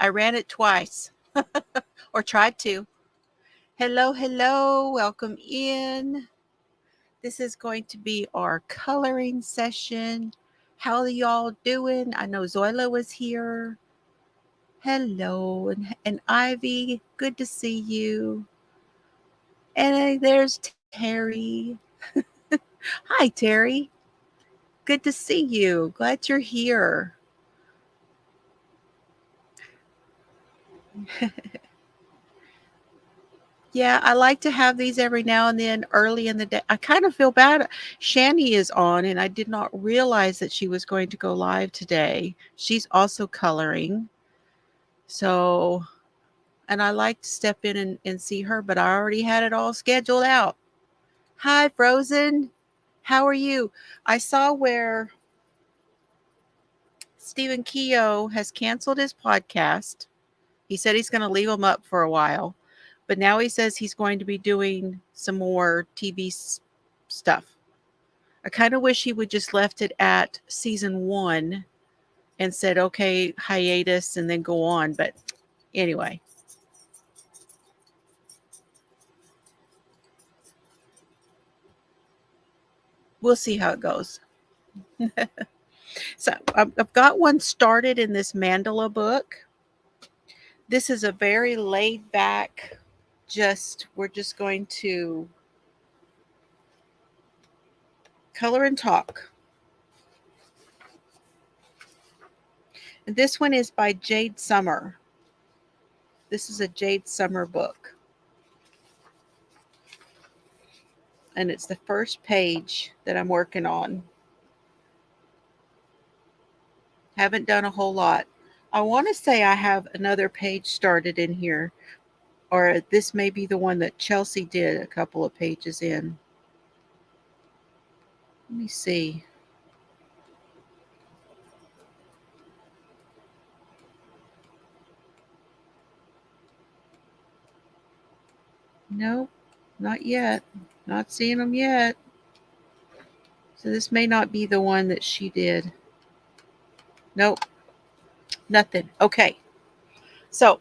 I ran it twice or tried to. Hello, hello. Welcome in. This is going to be our coloring session. How are y'all doing? I know Zoila was here. Hello. And Ivy, good to see you. And there's Terry. Hi, Terry. Good to see you. Glad you're here. Yeah, I like to have these every now and then early in the day. I kind of feel bad. Shani is on, and I did not realize that she was going to go live today. She's also coloring. So, and I like to step in and see her, but I already had it all scheduled out. Hi, Frozen. How are you? I saw where Stephen Keogh has canceled his podcast. He said he's going to leave them up for a while, but now he says he's going to be doing some more TV stuff. I kind of wish he would just left it at season 1 and said, okay, hiatus, and then go on. But anyway. We'll see how it goes. So I've got one started in this mandala book. This is a very laid back, we're just going to color and talk. And this one is by Jade Summer. This is a Jade Summer book. And it's the first page that I'm working on. Haven't done a whole lot. I want to say I have another page started in here, or this may be the one that Chelsea did a couple of pages in. Let me see. Nope, not yet. Not seeing them yet. So this may not be the one that she did. Nope, nothing. Okay. So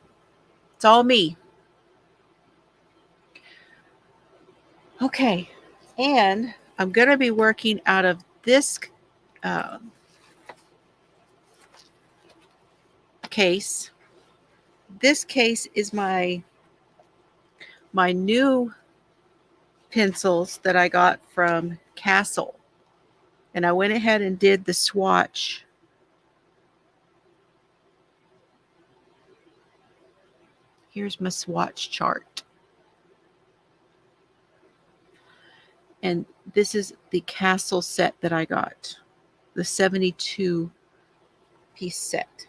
it's all me. Okay. And I'm going to be working out of this case. This case is my new pencils that I got from Castle. And I went ahead and did the swatch. Here's my swatch chart. And this is the Castle set that I got, the 72 piece set.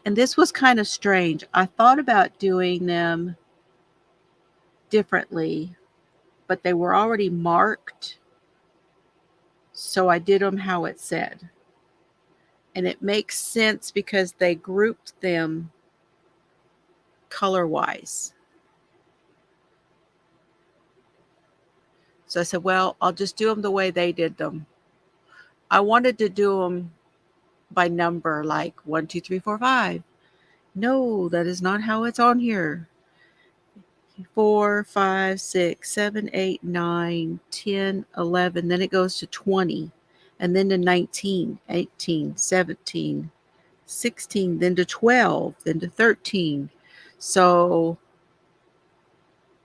And this was kind of strange. I thought about doing them differently, but they were already marked. So I did them how it said. And it makes sense because they grouped them color-wise. So I said, well, I'll just do them the way they did them. I wanted to do them by number, like 1, 2, 3, 4, 5. No, that is not how it's on here. 4, 5, 6, 7, 8, 9, 10, 11. Then it goes to 20. And then to 19, 18, 17, 16, then to 12, then to 13. So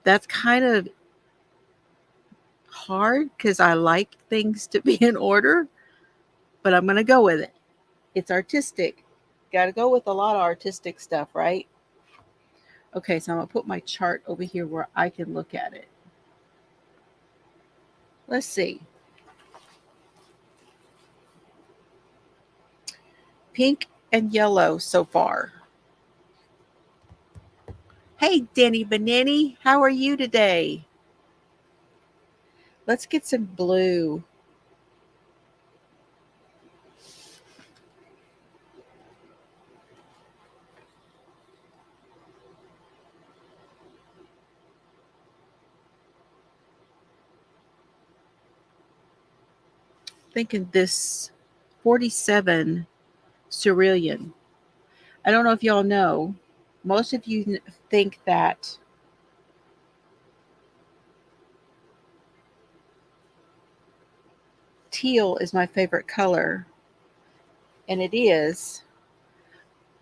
that's kind of hard because I like things to be in order, but I'm going to go with it. It's artistic. Got to go with a lot of artistic stuff, right? Okay, so I'm going to put my chart over here where I can look at it. Let's see. Pink and yellow so far. Hey, Denny Benini, how are you today? Let's get some blue. Thinking this 47 cerulean. I don't know if y'all know. Most of you think that teal is my favorite color, and it is,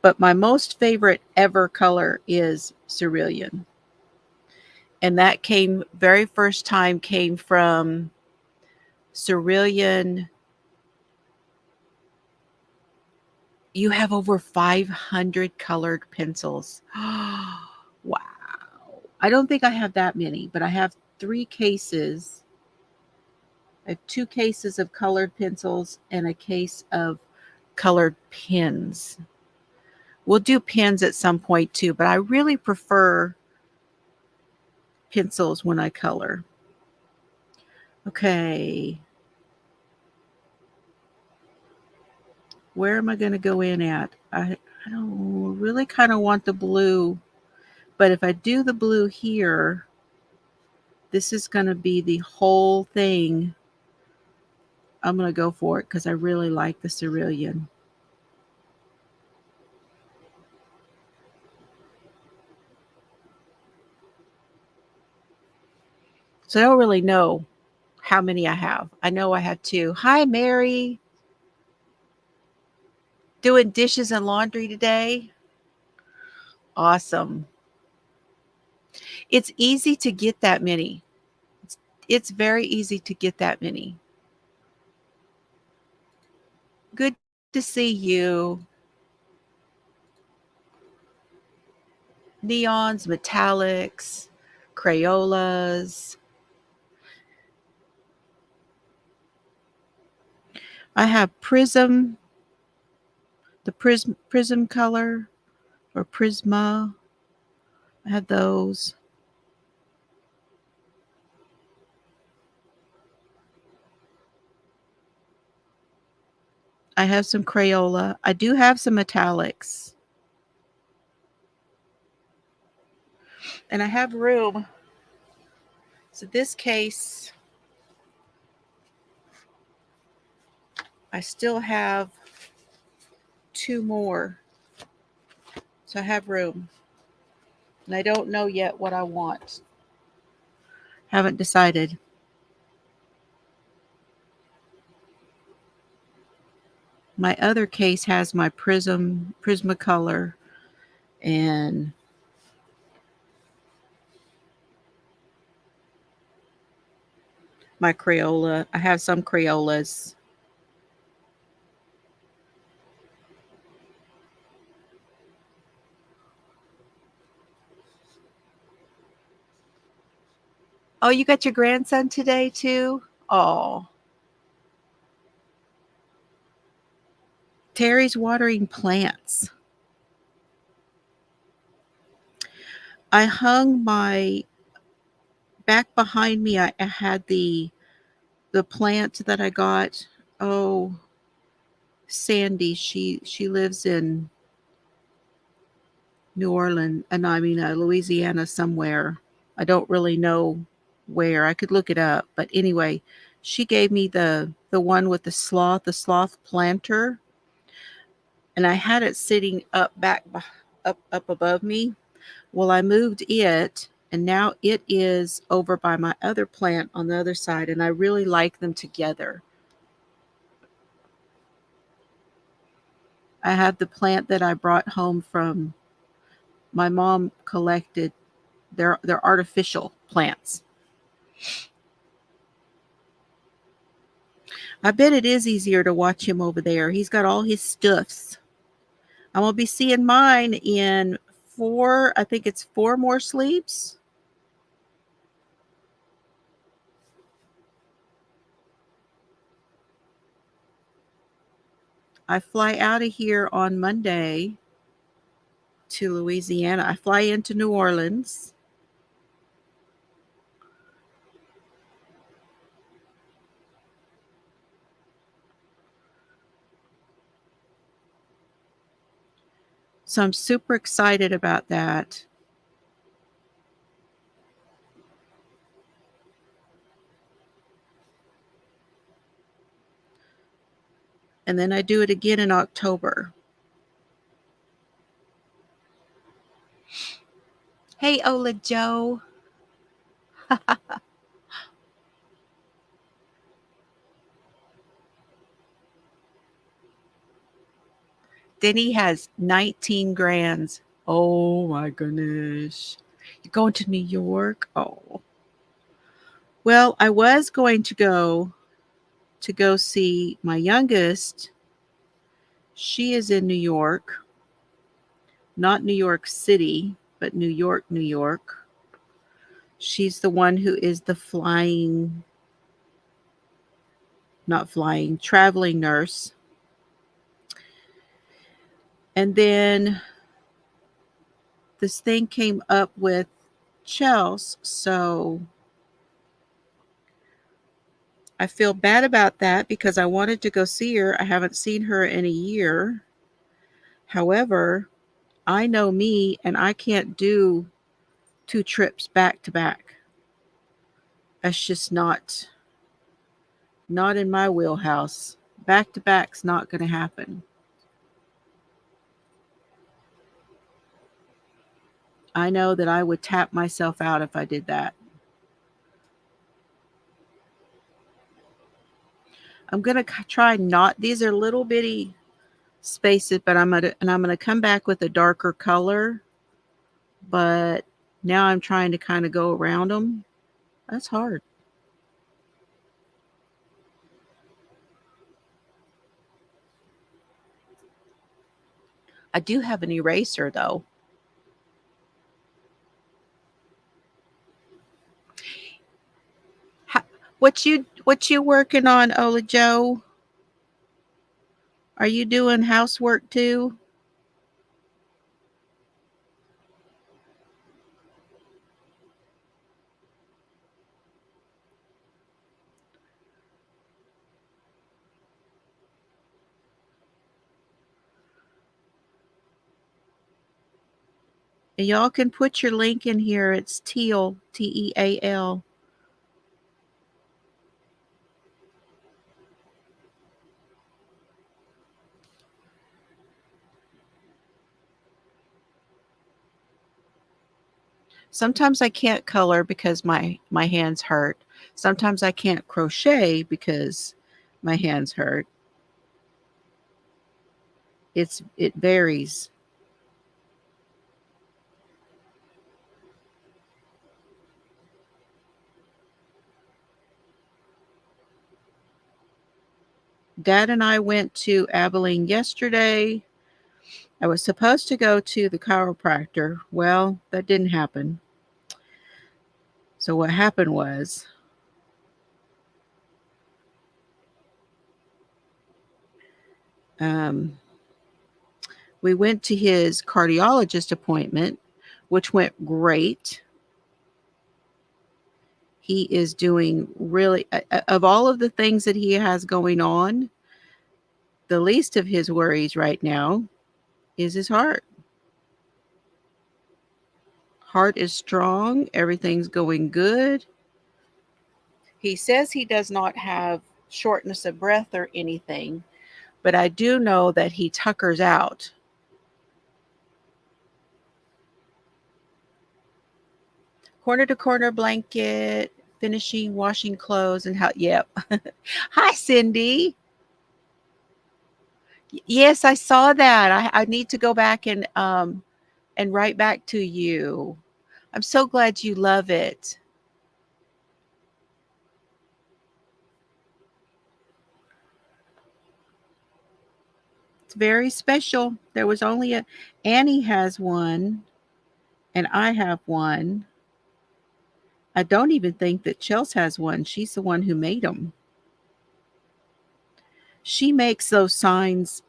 but my most favorite ever color is cerulean. And that very first time came from cerulean. You have over 500 colored pencils. Wow. I don't think I have that many, but I have 3 cases. I have 2 cases of colored pencils and a case of colored pens. We'll do pens at some point too, but I really prefer pencils when I color. Okay. Where am I going to go in at? I don't really kind of want the blue, but if I do the blue here, this is going to be the whole thing. I'm going to go for it because I really like the cerulean. So I don't really know how many I have. I know I have 2. Hi, Mary. Doing dishes and laundry today? Awesome. It's easy to get that many. It's very easy to get that many. Good to see you. Neons, metallics, Crayolas. I have prism, the prism color or Prisma. I have those. I have some Crayola. I do have some metallics. And I have room. So this case, I still have 2 more. So I have room. And I don't know yet what I want. Haven't decided. My other case has my Prismacolor, and my Crayola. I have some Crayolas. Oh, you got your grandson today too? Oh. Terry's watering plants. I hung my back behind me. I had the plant that I got. Oh, Sandy. She lives in New Orleans, and I mean Louisiana somewhere. I don't really know where. I could look it up, but anyway, she gave me the one with the sloth planter, and I had it sitting up above me. Well, I moved it, and now it is over by my other plant on the other side, and I really like them together. I have the plant that I brought home from my mom collected. They're artificial plants. I bet it is easier to watch him over there. He's got all his stuffs. I'm going to be seeing mine in 4, I think it's 4 more sleeps. I fly out of here on Monday to Louisiana. I fly into New Orleans. So I'm super excited about that. And then I do it again in October. Hey, Ola Joe. Denny has 19 grands. Oh my goodness. You're going to New York? Oh. Well, I was going to go see my youngest. She is in New York. Not New York City, but New York, New York. She's the one who is the traveling nurse. And then this thing came up with Chels, so I feel bad about that because I wanted to go see her. I haven't seen her in a year. However, I know me and I can't do 2 trips back to back. That's just not in my wheelhouse. Back to back's not going to happen. I know that I would tap myself out if I did that. I'm going to try not, these are little bitty spaces, but I'm going to come back with a darker color, but now I'm trying to kind of go around them. That's hard. I do have an eraser though. What you working on, Ola Joe? Are you doing housework too? And y'all can put your link in here. It's Teal, Teal. Sometimes I can't color because my hands hurt. Sometimes I can't crochet because my hands hurt. It varies. Dad and I went to Abilene yesterday. I was supposed to go to the chiropractor. Well, that didn't happen. So what happened was um, we went to his cardiologist appointment, which went great. He is doing really, of all of the things that he has going on, the least of his worries right now is his heart. Heart is strong. Everything's going good. He says he does not have shortness of breath or anything, but I do know that he tuckers out. Corner to corner blanket, finishing washing clothes and how, yep. Hi, Cindy. Yes, I saw that. I need to go back and write back to you. I'm so glad you love it. It's very special. There was only a Annie has one and I have one. I don't even think that Chelsea has one. She's the one who made them. She makes those signs,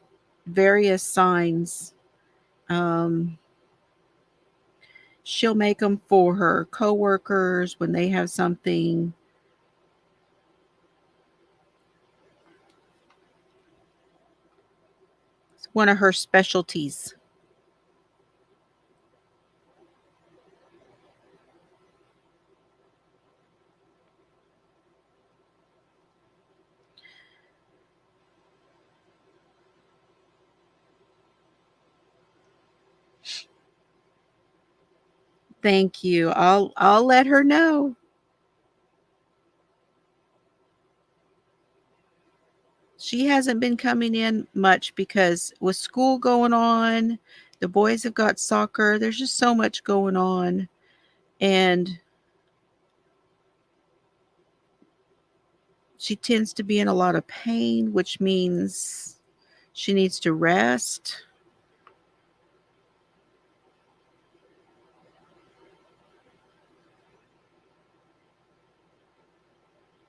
various signs. Um, she'll make them for her coworkers when they have something. It's one of her specialties. Thank you. I'll let her know. She hasn't been coming in much because with school going on, the boys have got soccer. There's just so much going on. And she tends to be in a lot of pain, which means she needs to rest.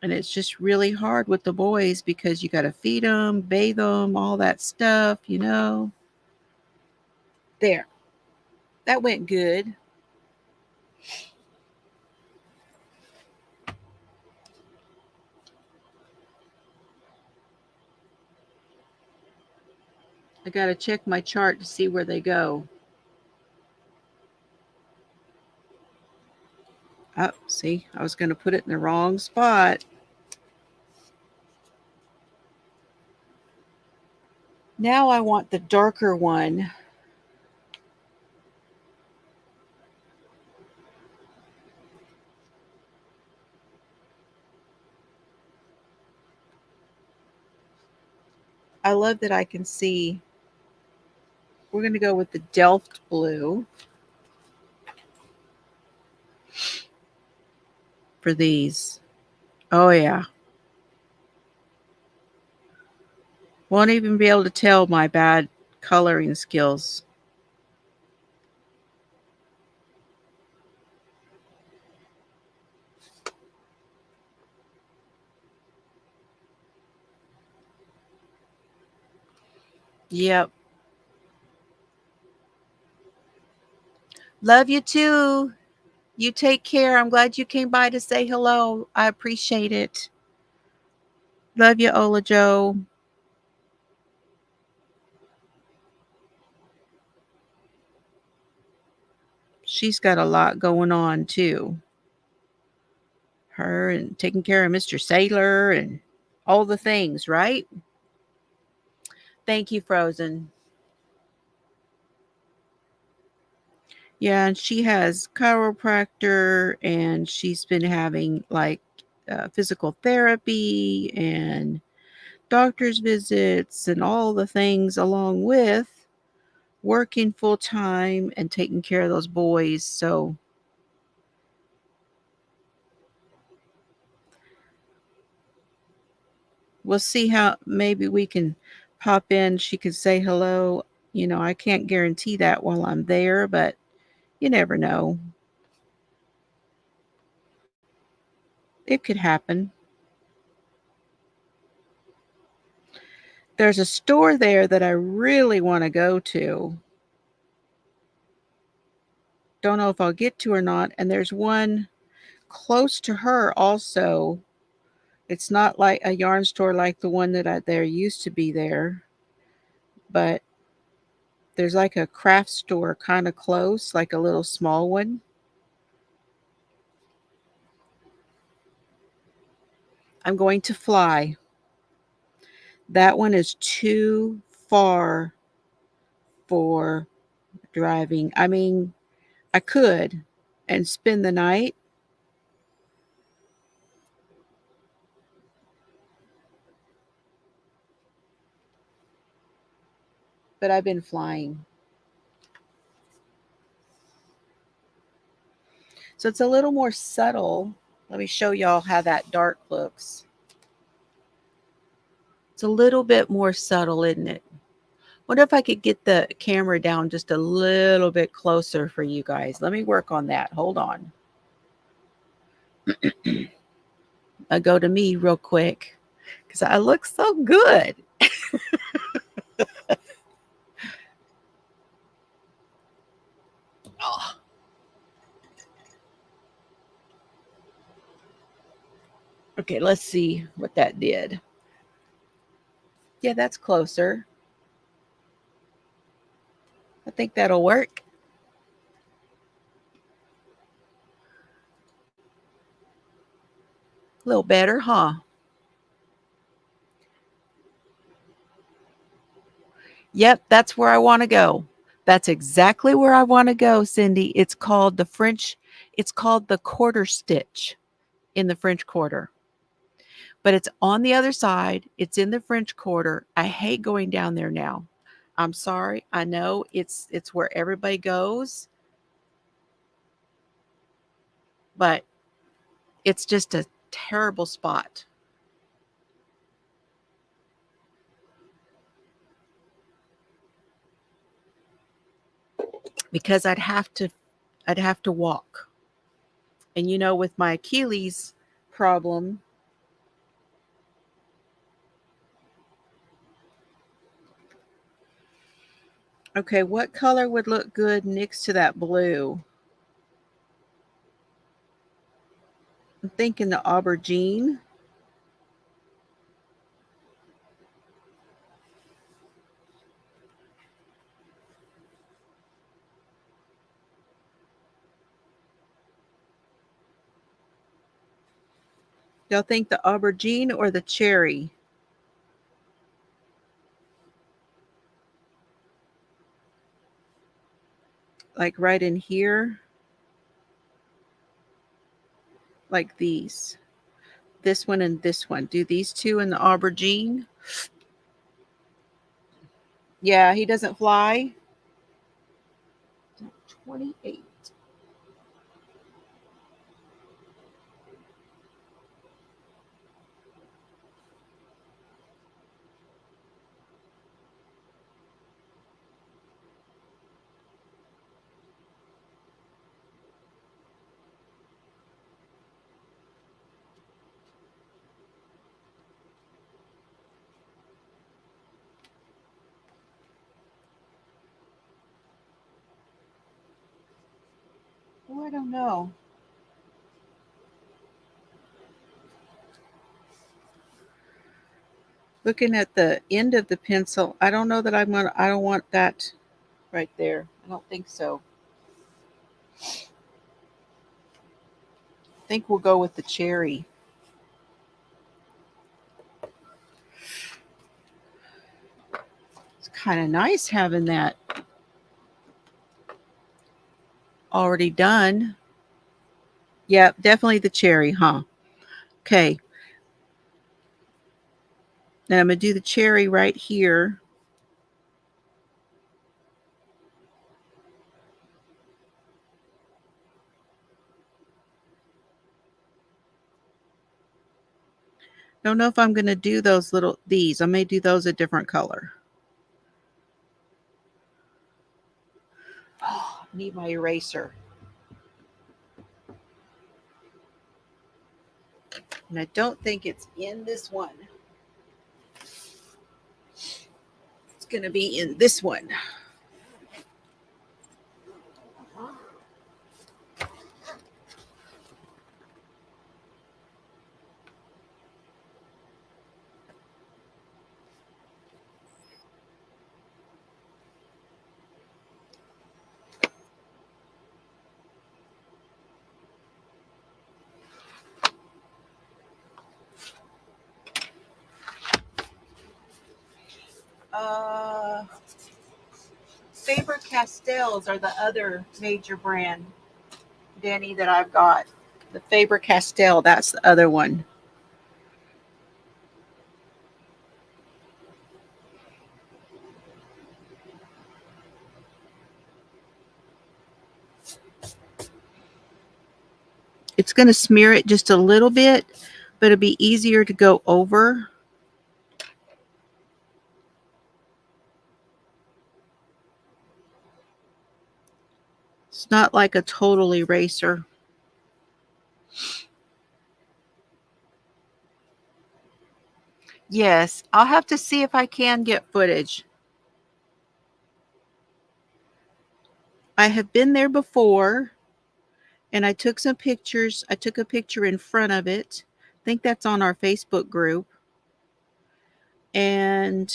And it's just really hard with the boys because you got to feed them, bathe them, all that stuff, you know. There. That went good. I got to check my chart to see where they go. Oh, see, I was going to put it in the wrong spot. Now I want the darker one. I love that I can see. We're going to go with the Delft blue for these. Oh, yeah. Won't even be able to tell my bad coloring skills. Yep. Love you too. You take care. I'm glad you came by to say hello. I appreciate it. Love you, Ola Joe. She's got a lot going on too. Her and taking care of Mr. Sailor and all the things, right? Thank you, Frozen. Yeah, and she has chiropractor and she's been having like physical therapy and doctor's visits and all the things along with working full time and taking care of those boys. So we'll see how maybe we can pop in. She could say hello. You know, I can't guarantee that while I'm there, but you never know. It could happen. There's a store there that I really want to go to. Don't know if I'll get to or not. And there's one close to her also. It's not like a yarn store like the one that there used to be there, but there's like a craft store kind of close, like a little small one. I'm going to fly. That one is too far for driving. I mean, I could and spend the night, but I've been flying. So it's a little more subtle. Let me show y'all how that dark looks. It's a little bit more subtle, isn't it? Wonder if I could get the camera down just a little bit closer for you guys. Let me work on that. Hold on. I'll go to me real quick because I look so good. Oh. Okay, let's see what that did. Yeah, that's closer. I think that'll work. A little better, huh? Yep, that's where I want to go. That's exactly where I want to go, Cindy. It's called the quarter stitch in the French quarter. But it's on the other side. It's in the French quarter. I hate going down there now. I'm sorry. I know it's where everybody goes, but it's just a terrible spot. Because I'd have to walk. And with my Achilles problem, okay, what color would look good next to that blue? I'm thinking the aubergine. Y'all think the aubergine or the cherry? Like right in here? Like these. This one and this one. Do these two in the aubergine? Yeah, he doesn't fly. 28. Oh, I don't know. Looking at the end of the pencil, I don't know that I don't want that right there. I don't think so. I think we'll go with the cherry. It's kind of nice having that already done. Yeah, definitely the cherry, huh? Okay. Now I'm going to do the cherry right here. Don't know if I'm going to do these. I may do those a different color. Oh, I need my eraser. And I don't think it's in this one. It's going to be in this one. Uh, Faber-Castells are the other major brand, Danny, that I've got. The Faber-Castell, that's the other one. It's going to smear it just a little bit, but it'll be easier to go over. It's not like a total eraser. Yes, I'll have to see if I can get footage. I have been there before and I took some pictures. I took a picture in front of it. I think that's on our Facebook group. And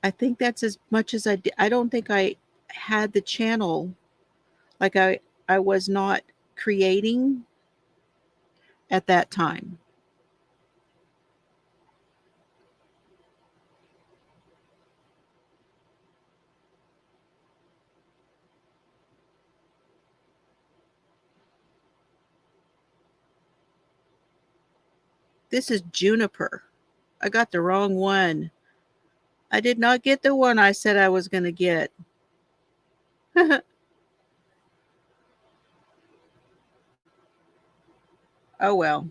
I think that's as much as I did. I don't think I had the channel. Like I was not creating at that time. This is juniper. I got the wrong one. I did not get the one I said I was going to get. Oh well.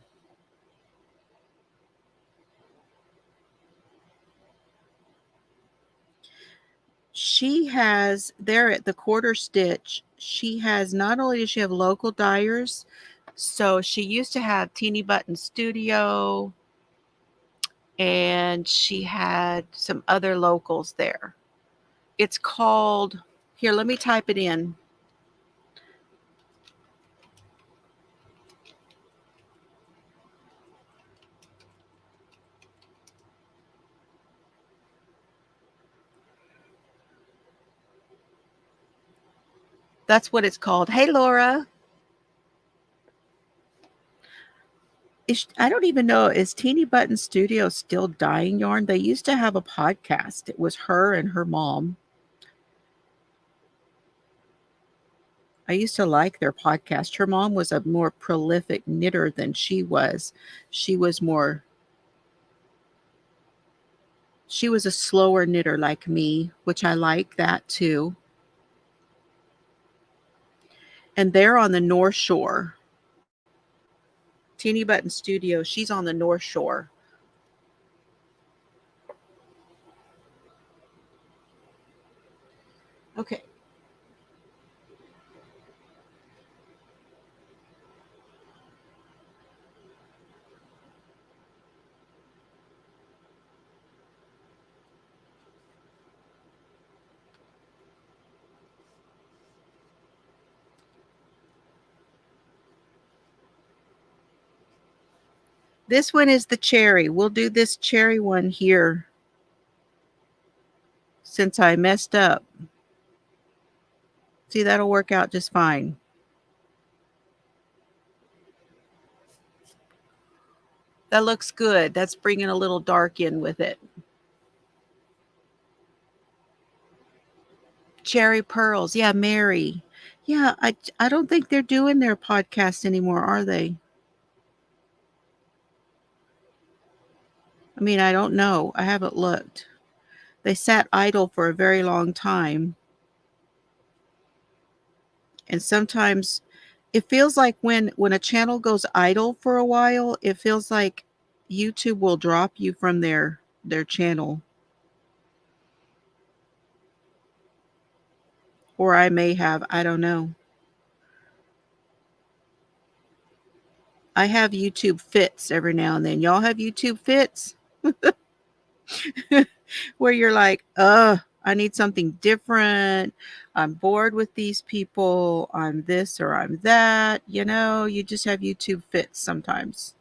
She has, there at the quarter stitch, she has, not only does she have local dyers, so she used to have Teeny Button Studio, and she had some other locals there. It's called, here, let me type it in. That's what it's called. Hey, Laura. I don't even know, is Teeny Button Studio still dyeing yarn? They used to have a podcast. It was her and her mom. I used to like their podcast. Her mom was a more prolific knitter than she was. She was a slower knitter like me, which I like that too. And they're on the North Shore. Teeny Button Studio, she's on the North Shore. Okay. This one is the cherry. We'll do this cherry one here since I messed up. See, that'll work out just fine. That looks good. That's bringing a little dark in with it. Cherry Pearls. Yeah, Mary. Yeah, I don't think they're doing their podcast anymore, are they? I mean, I don't know. I haven't looked. They sat idle for a very long time. And sometimes it feels like when a channel goes idle for a while, it feels like YouTube will drop you from their channel. Or I may have, I don't know. I have YouTube fits every now and then. Y'all have YouTube fits? Where you're like, I need something different. I'm bored with these people. I'm this or I'm that. You know, you just have YouTube fits sometimes.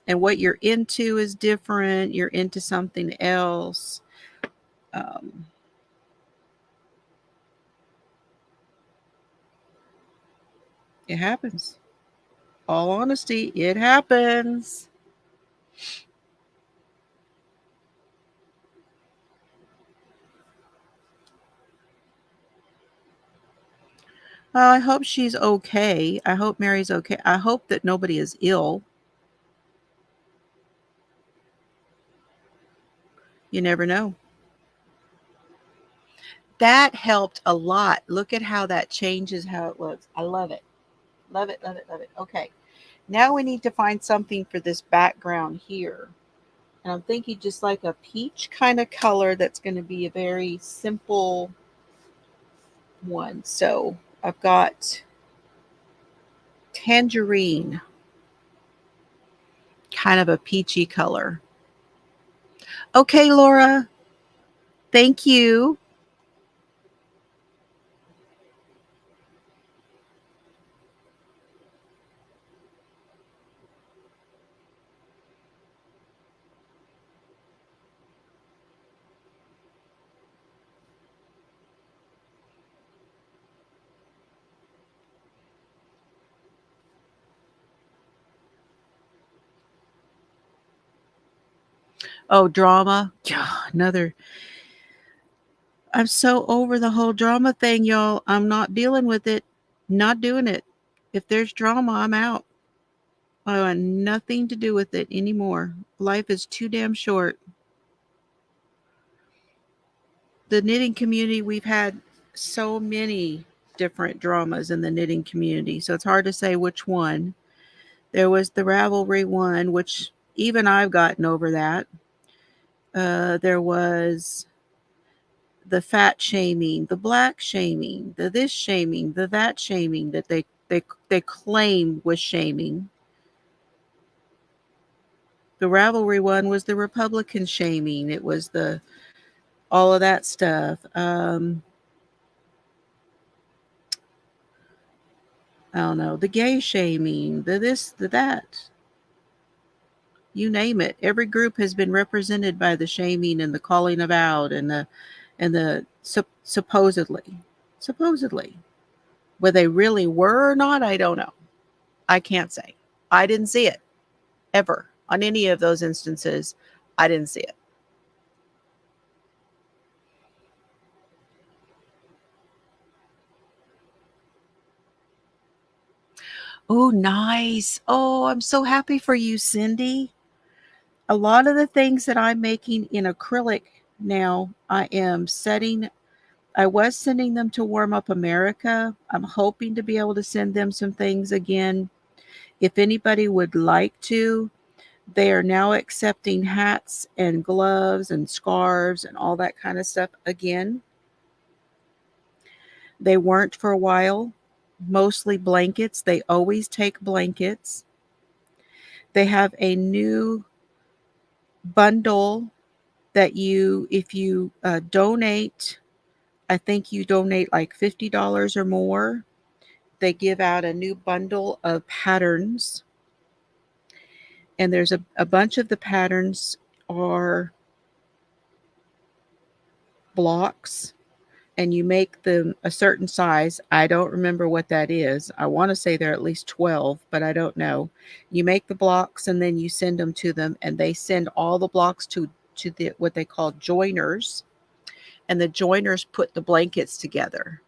And what you're into is different. You're into something else. Um, it happens. All honesty, it happens. I hope she's okay. I hope Mary's okay. I hope that nobody is ill. You never know. That helped a lot. Look at how that changes how it looks. I love it. Love it, love it, love it. Okay. Now we need to find something for this background here. And I'm thinking just like a peach kind of color that's going to be a very simple one. So I've got tangerine, kind of a peachy color. Okay, Laura. Thank you. Oh, drama. Yeah, another. I'm so over the whole drama thing, y'all. I'm not dealing with it. Not doing it. If there's drama, I'm out. I want nothing to do with it anymore. Life is too damn short. The knitting community, we've had so many different dramas in the knitting community, so it's hard to say which one. There was the Ravelry one, which even I've gotten over that. There was the fat shaming, the black shaming, the this shaming, the that shaming that they claim was shaming. The Ravelry one was the Republican shaming. It was the all of that stuff. I don't know, the gay shaming, the this, the that. You name it. Every group has been represented by the shaming and the calling of out and the supposedly. Whether they really were or not, I don't know. I can't say. I didn't see it ever on any of those instances. I didn't see it. Oh, nice. Oh, I'm so happy for you, Cindy. A lot of the things that I'm making in acrylic now, I was sending them to Warm Up America. I'm hoping to be able to send them some things again. If anybody would like to, they are now accepting hats and gloves and scarves and all that kind of stuff again. They weren't for a while, mostly blankets. They always take blankets. They have a new bundle that if you donate, I think you donate like $50 or more, they give out a new bundle of patterns. And there's a bunch of the patterns are blocks, and you make them a certain size. I don't remember what that is. I want to say they're at least 12, but I don't know. You make the blocks and then you send them to them, and they send all the blocks to the what they call joiners, and the joiners put the blankets together.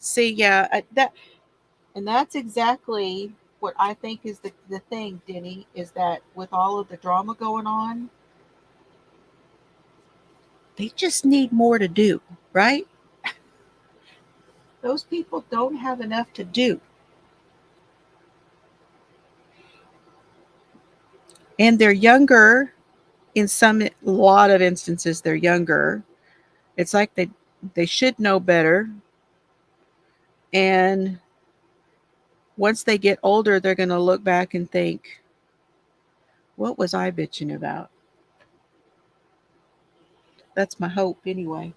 See, yeah, that's exactly what I think is the thing, Denny, is that with all of the drama going on, they just need more to do, right? Those people don't have enough to do. And they're younger in a lot of instances they're younger. It's like they should know better. And once they get older, they're going to look back and think, what was I bitching about? That's my hope anyway.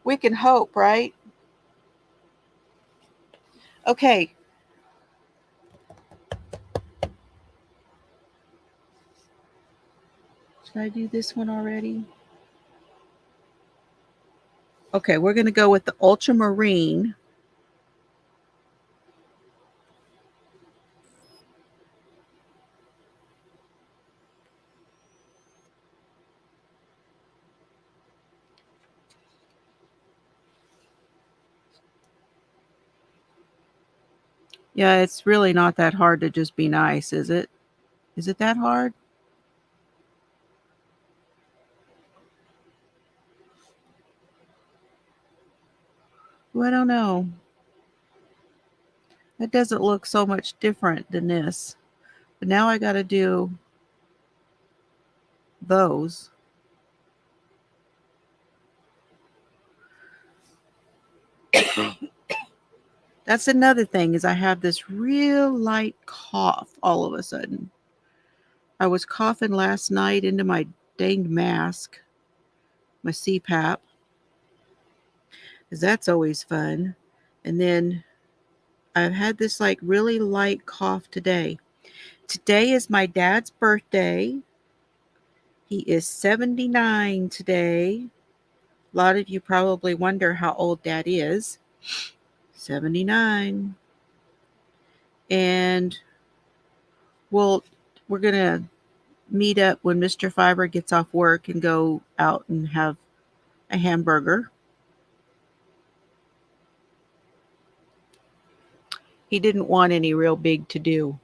We can hope, right? Okay. Should I do this one already? Okay, we're going to go with the ultramarine. Yeah, it's really not that hard to just be nice, is it? Is it that hard? Well, I don't know. That doesn't look so much different than this. But now I got to do those. That's another thing is I have this real light cough all of a sudden. I was coughing last night into my danged mask, my CPAP, because that's always fun. And then I've had this like really light cough today. Today is my dad's birthday. He is 79 today. A lot of you probably wonder how old dad is. 79. And well, we're going to meet up when Mr. Fiber gets off work and go out and have a hamburger. He didn't want any real big to do.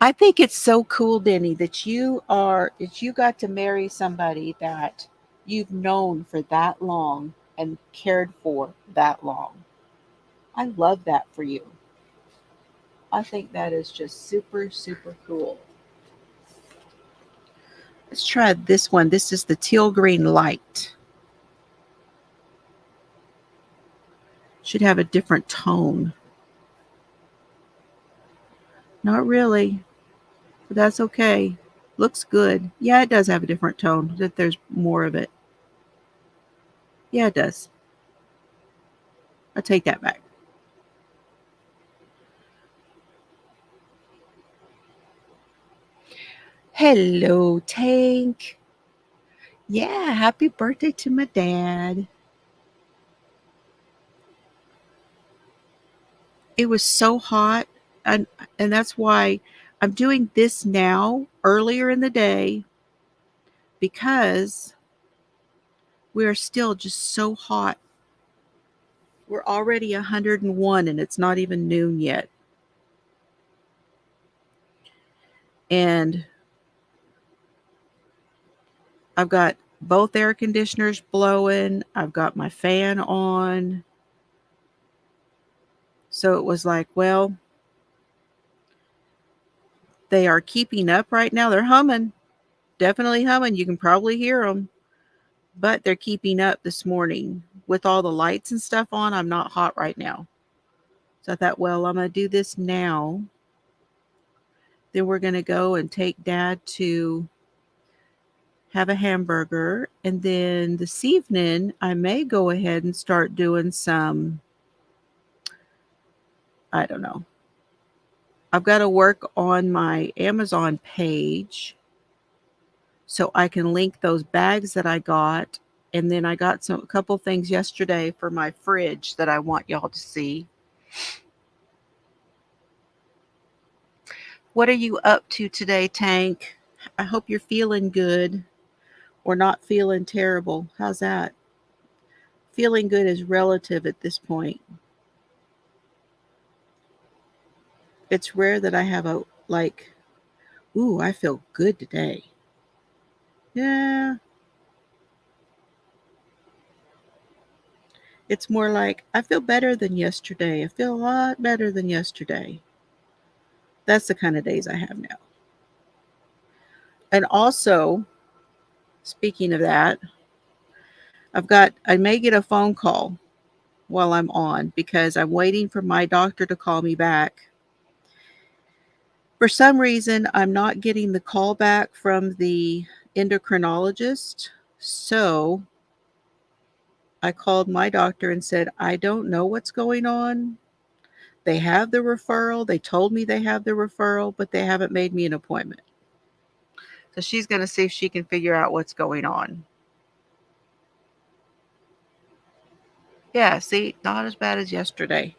I think it's so cool, Denny, that you got to marry somebody that you've known for that long and cared for that long. I love that for you. I think that is just super, super cool. Let's try this one. This is the teal green light. Should have a different tone. Not really, but that's okay. Looks good. Yeah, it does have a different tone, that there's more of it. Yeah, it does. I'll take that back. Hello, Tank. Yeah, happy birthday to my dad. It was so hot, and that's why I'm doing this now earlier in the day, because we are still just so hot. We're already 101 and it's not even noon yet. And I've got both air conditioners blowing. I've got my fan on. So it was like, well, they are keeping up right now. They're humming, definitely humming. You can probably hear them, but they're keeping up this morning with all the lights and stuff on. I'm not hot right now. So I thought, well, I'm going to do this now. Then we're going to go and take Dad to have a hamburger. And then this evening, I may go ahead and start doing some, I don't know. I've got to work on my Amazon page so I can link those bags that I got. And then I got a couple things yesterday for my fridge that I want y'all to see. What are you up to today, Tank? I hope you're feeling good or not feeling terrible. How's that? Feeling good is relative at this point. It's rare that I have ooh, I feel good today. Yeah. It's more like, I feel better than yesterday. I feel a lot better than yesterday. That's the kind of days I have now. And also, speaking of that, I may get a phone call while I'm on because I'm waiting for my doctor to call me back. For some reason, I'm not getting the call back from the endocrinologist. So I called my doctor and said, I don't know what's going on. They have the referral. They told me they have the referral, but they haven't made me an appointment. So she's going to see if she can figure out what's going on. Yeah, see, not as bad as yesterday.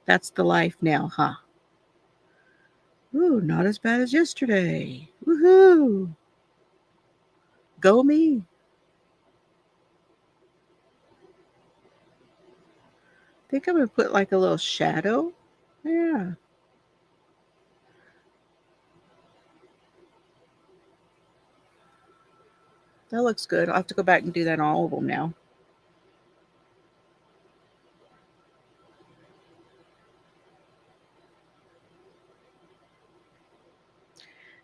That's the life now, huh? Ooh, not as bad as yesterday. Woohoo! Go me. I think I'm going to put like a little shadow. Yeah. That looks good. I'll have to go back and do that on all of them now.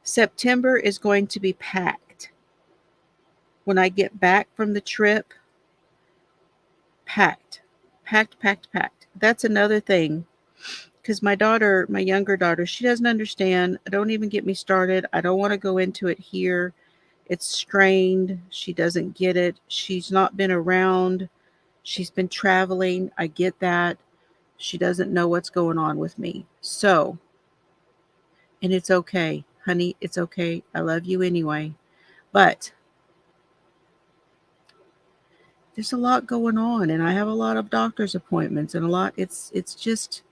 September is going to be packed. When I get back from the trip, packed. That's another thing. Because my younger daughter, she doesn't understand. Don't even get me started. I don't want to go into it here. It's strained. She doesn't get it. She's not been around. She's been traveling. I get that. She doesn't know what's going on with me. So, and it's okay, honey. It's okay. I love you anyway. But there's a lot going on, and I have a lot of doctor's appointments and a lot. It's just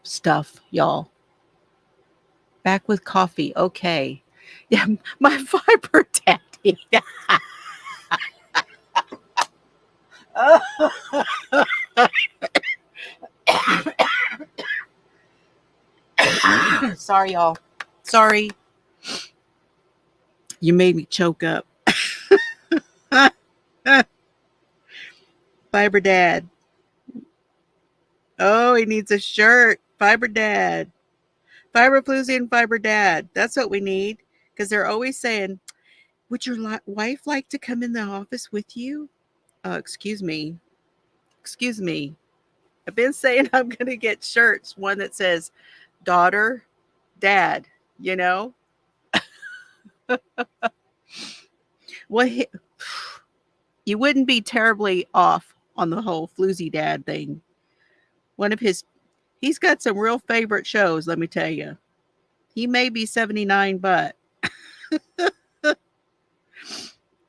stuff, y'all. Back with coffee. Okay. Yeah, my fiber daddy. Sorry, y'all. Sorry. You made me choke up. Fiber dad. Oh, he needs a shirt. Fiber dad. FiberFloozie and Fiber dad. That's what we need. Because they're always saying, would your wife like to come in the office with you? Excuse me. Excuse me. I've been saying I'm going to get shirts. One that says daughter, dad, you know? Well, you wouldn't be terribly off on the whole Floozie dad thing. One of he's got some real favorite shows, let me tell you. He may be 79, but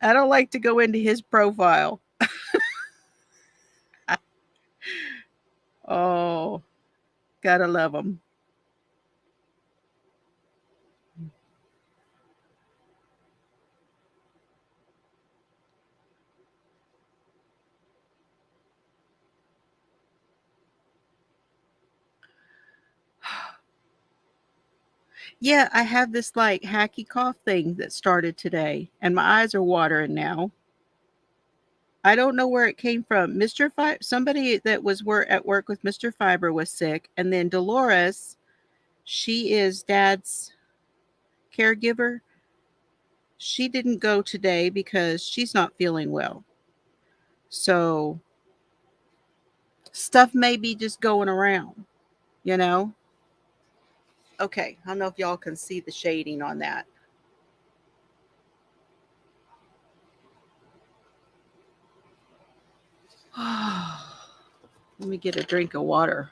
I don't like to go into his profile. Oh, gotta love him. Yeah, I have this like hacky cough thing that started today, and my eyes are watering now. I don't know where it came from. Mr. Fiber, somebody that was at work with Mr. Fiber was sick, and then Dolores, she is Dad's caregiver. She didn't go today because she's not feeling well. So stuff may be just going around, you know? Okay, I don't know if y'all can see the shading on that. Let me get a drink of water.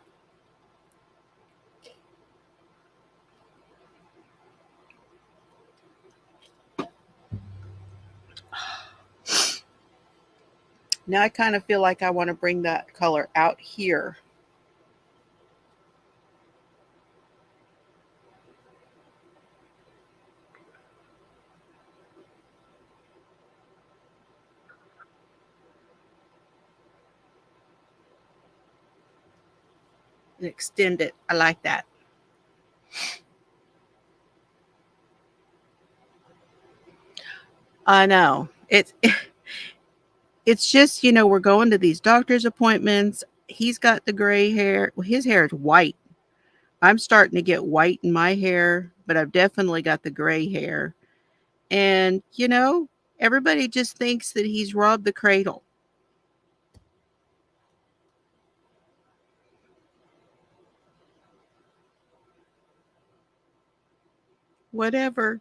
Now I kind of feel like I want to bring that color out here. And extend it. I like that. I know. It's just, we're going to these doctor's appointments. He's got the gray hair. Well, his hair is white. I'm starting to get white in my hair, but I've definitely got the gray hair. And, everybody just thinks that he's robbed the cradle. Whatever.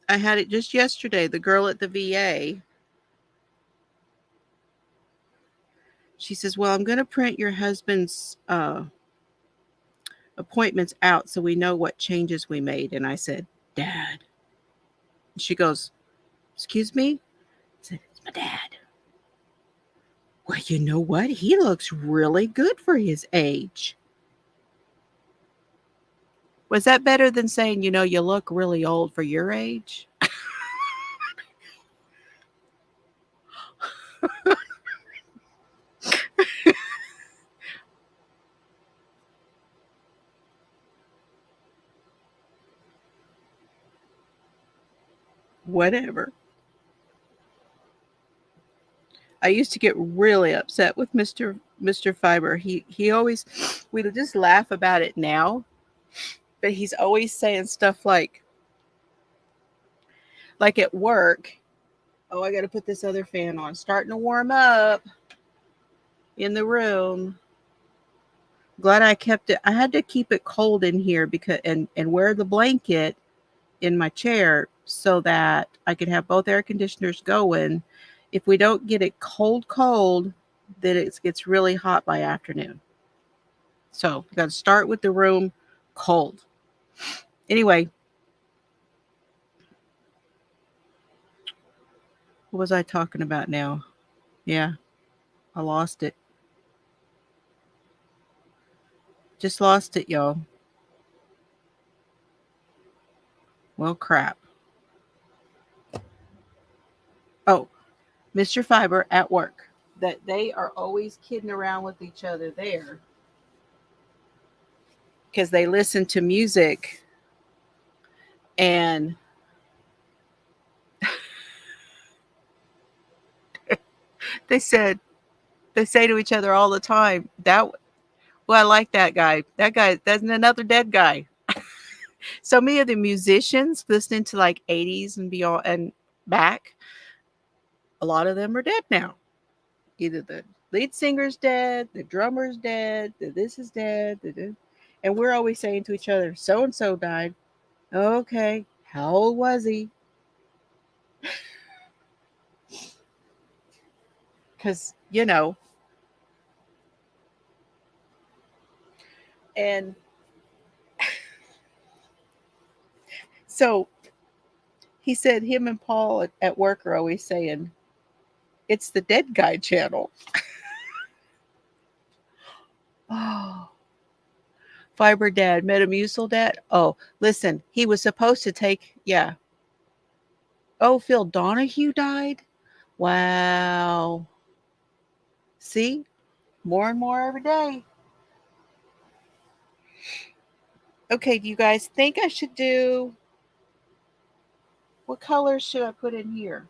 I had it just yesterday. The girl at the VA, she says, well, I'm going to print your husband's appointments out so we know what changes we made. And I said, Dad. She goes, excuse me? I said, it's my dad. Well, you know what? He looks really good for his age. Was that better than saying, you look really old for your age? Whatever. I used to get really upset with Mr. Fiber. He always, we would just laugh about it now, but he's always saying stuff like at work. Oh, I got to put this other fan on. Starting to warm up in the room. Glad I kept it. I had to keep it cold in here because and wear the blanket in my chair so that I could have both air conditioners going. If we don't get it cold, then it gets really hot by afternoon. So you got to start with the room cold. Anyway, what was I talking about now? Yeah, I lost it. Just lost it, y'all. Well, crap. Oh, Mr. Fiber at work. That they are always kidding around with each other there because they listen to music and they said they say to each other all the time that well, I like that guy. That guy, that's another dead guy. So many of the musicians listening to like 80s and beyond and back, a lot of them are dead now. Either the lead singer's dead, the drummer's dead, the this is dead, and we're always saying to each other, so and so died. Okay, how old was he? Because, and so he said him and Paul at work are always saying, it's the dead guy channel. Oh, Fiber Dad, Metamucil Dad. Oh, listen, he was supposed to take, yeah. Oh, Phil Donahue died? Wow. See? More and more every day. Okay, do you guys think I should do, what colors should I put in here?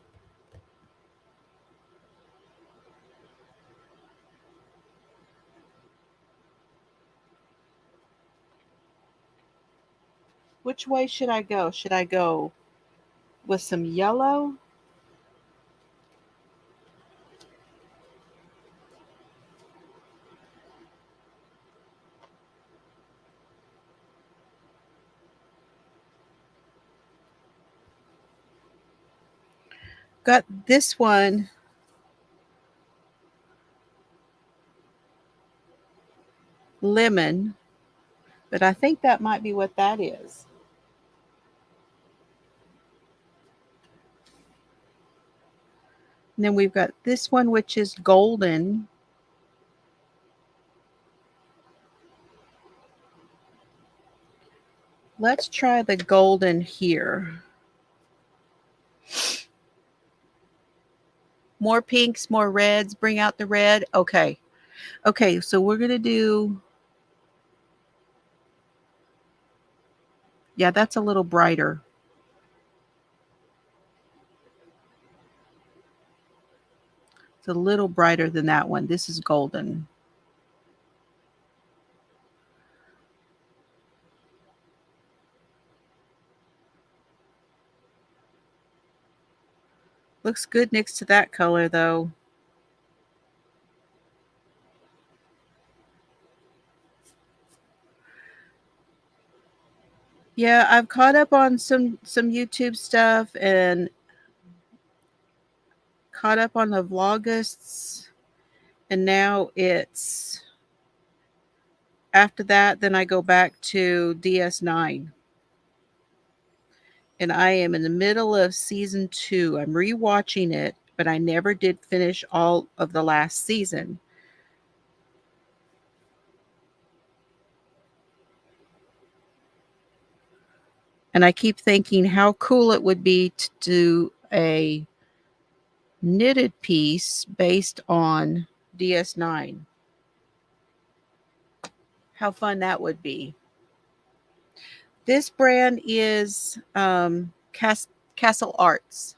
Which way should I go? Should I go with some yellow? Got this one. Lemon, but I think that might be what that is. And then we've got this one, which is golden. Let's try the golden here. More pinks, more reds. Bring out the red. Okay. Okay, so we're going to do, yeah, that's a little brighter. It's a little brighter than that one. This is golden. Looks good next to that color, though. Yeah, I've caught up on some YouTube stuff and caught up on the vlogists, and now it's after that, then I go back to DS9. And I am in the middle of season 2. I'm rewatching it, but I never did finish all of the last season. And I keep thinking how cool it would be to do a knitted piece based on DS9. How fun that would be. This brand is Castle Arts.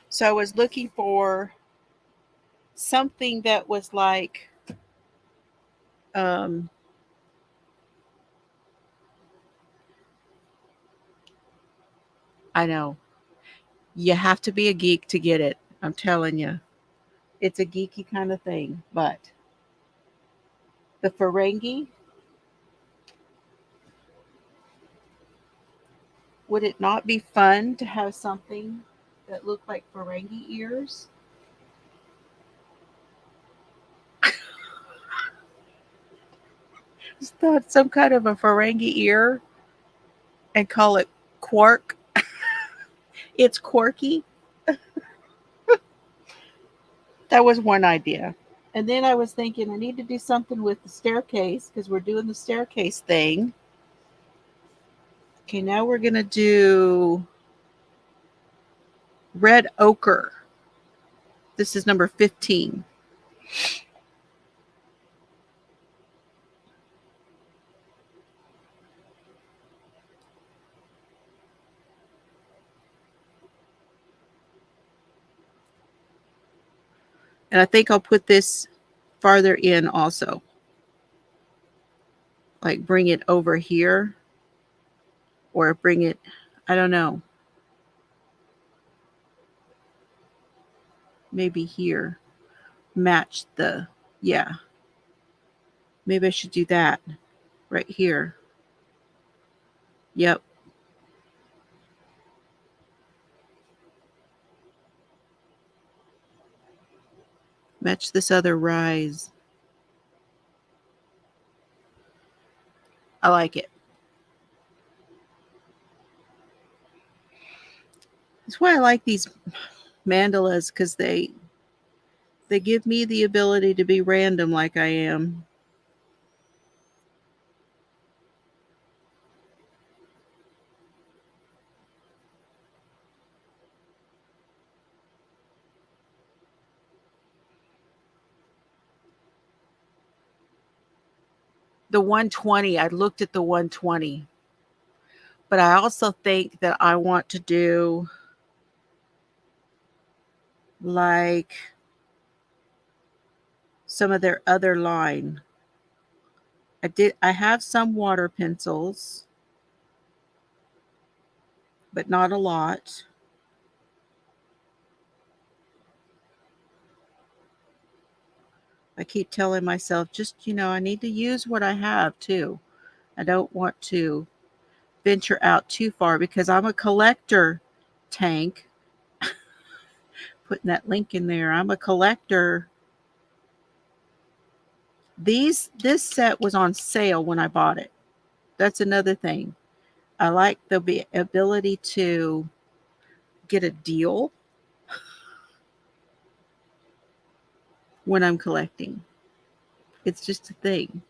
So I was looking for something that was like Um, I know. You have to be a geek to get it. I'm telling you. It's a geeky kind of thing. But the Ferengi, would it not be fun to have something that looked like Ferengi ears? Just thought some kind of a Ferengi ear and call it Quark. It's quirky. That was one idea. And then I was thinking I need to do something with the staircase because we're doing the staircase thing. Okay, now we're going to do red ochre. This is number 15. And I think I'll put this farther in also. Like bring it over here or bring it, I don't know, maybe here. Match the, yeah. Maybe I should do that right here. Yep. Match this other rise. I like it. That's why I like these mandalas because they give me the ability to be random like I am. The 120, I looked at the 120, but I also think that I want to do like some of their other line. I have some water pencils, but not a lot. I keep telling myself, just, I need to use what I have too. I don't want to venture out too far because I'm a collector, Tank. Putting that link in there. I'm a collector. This set was on sale when I bought it. That's another thing. I like the ability to get a deal when I'm collecting. It's just a thing.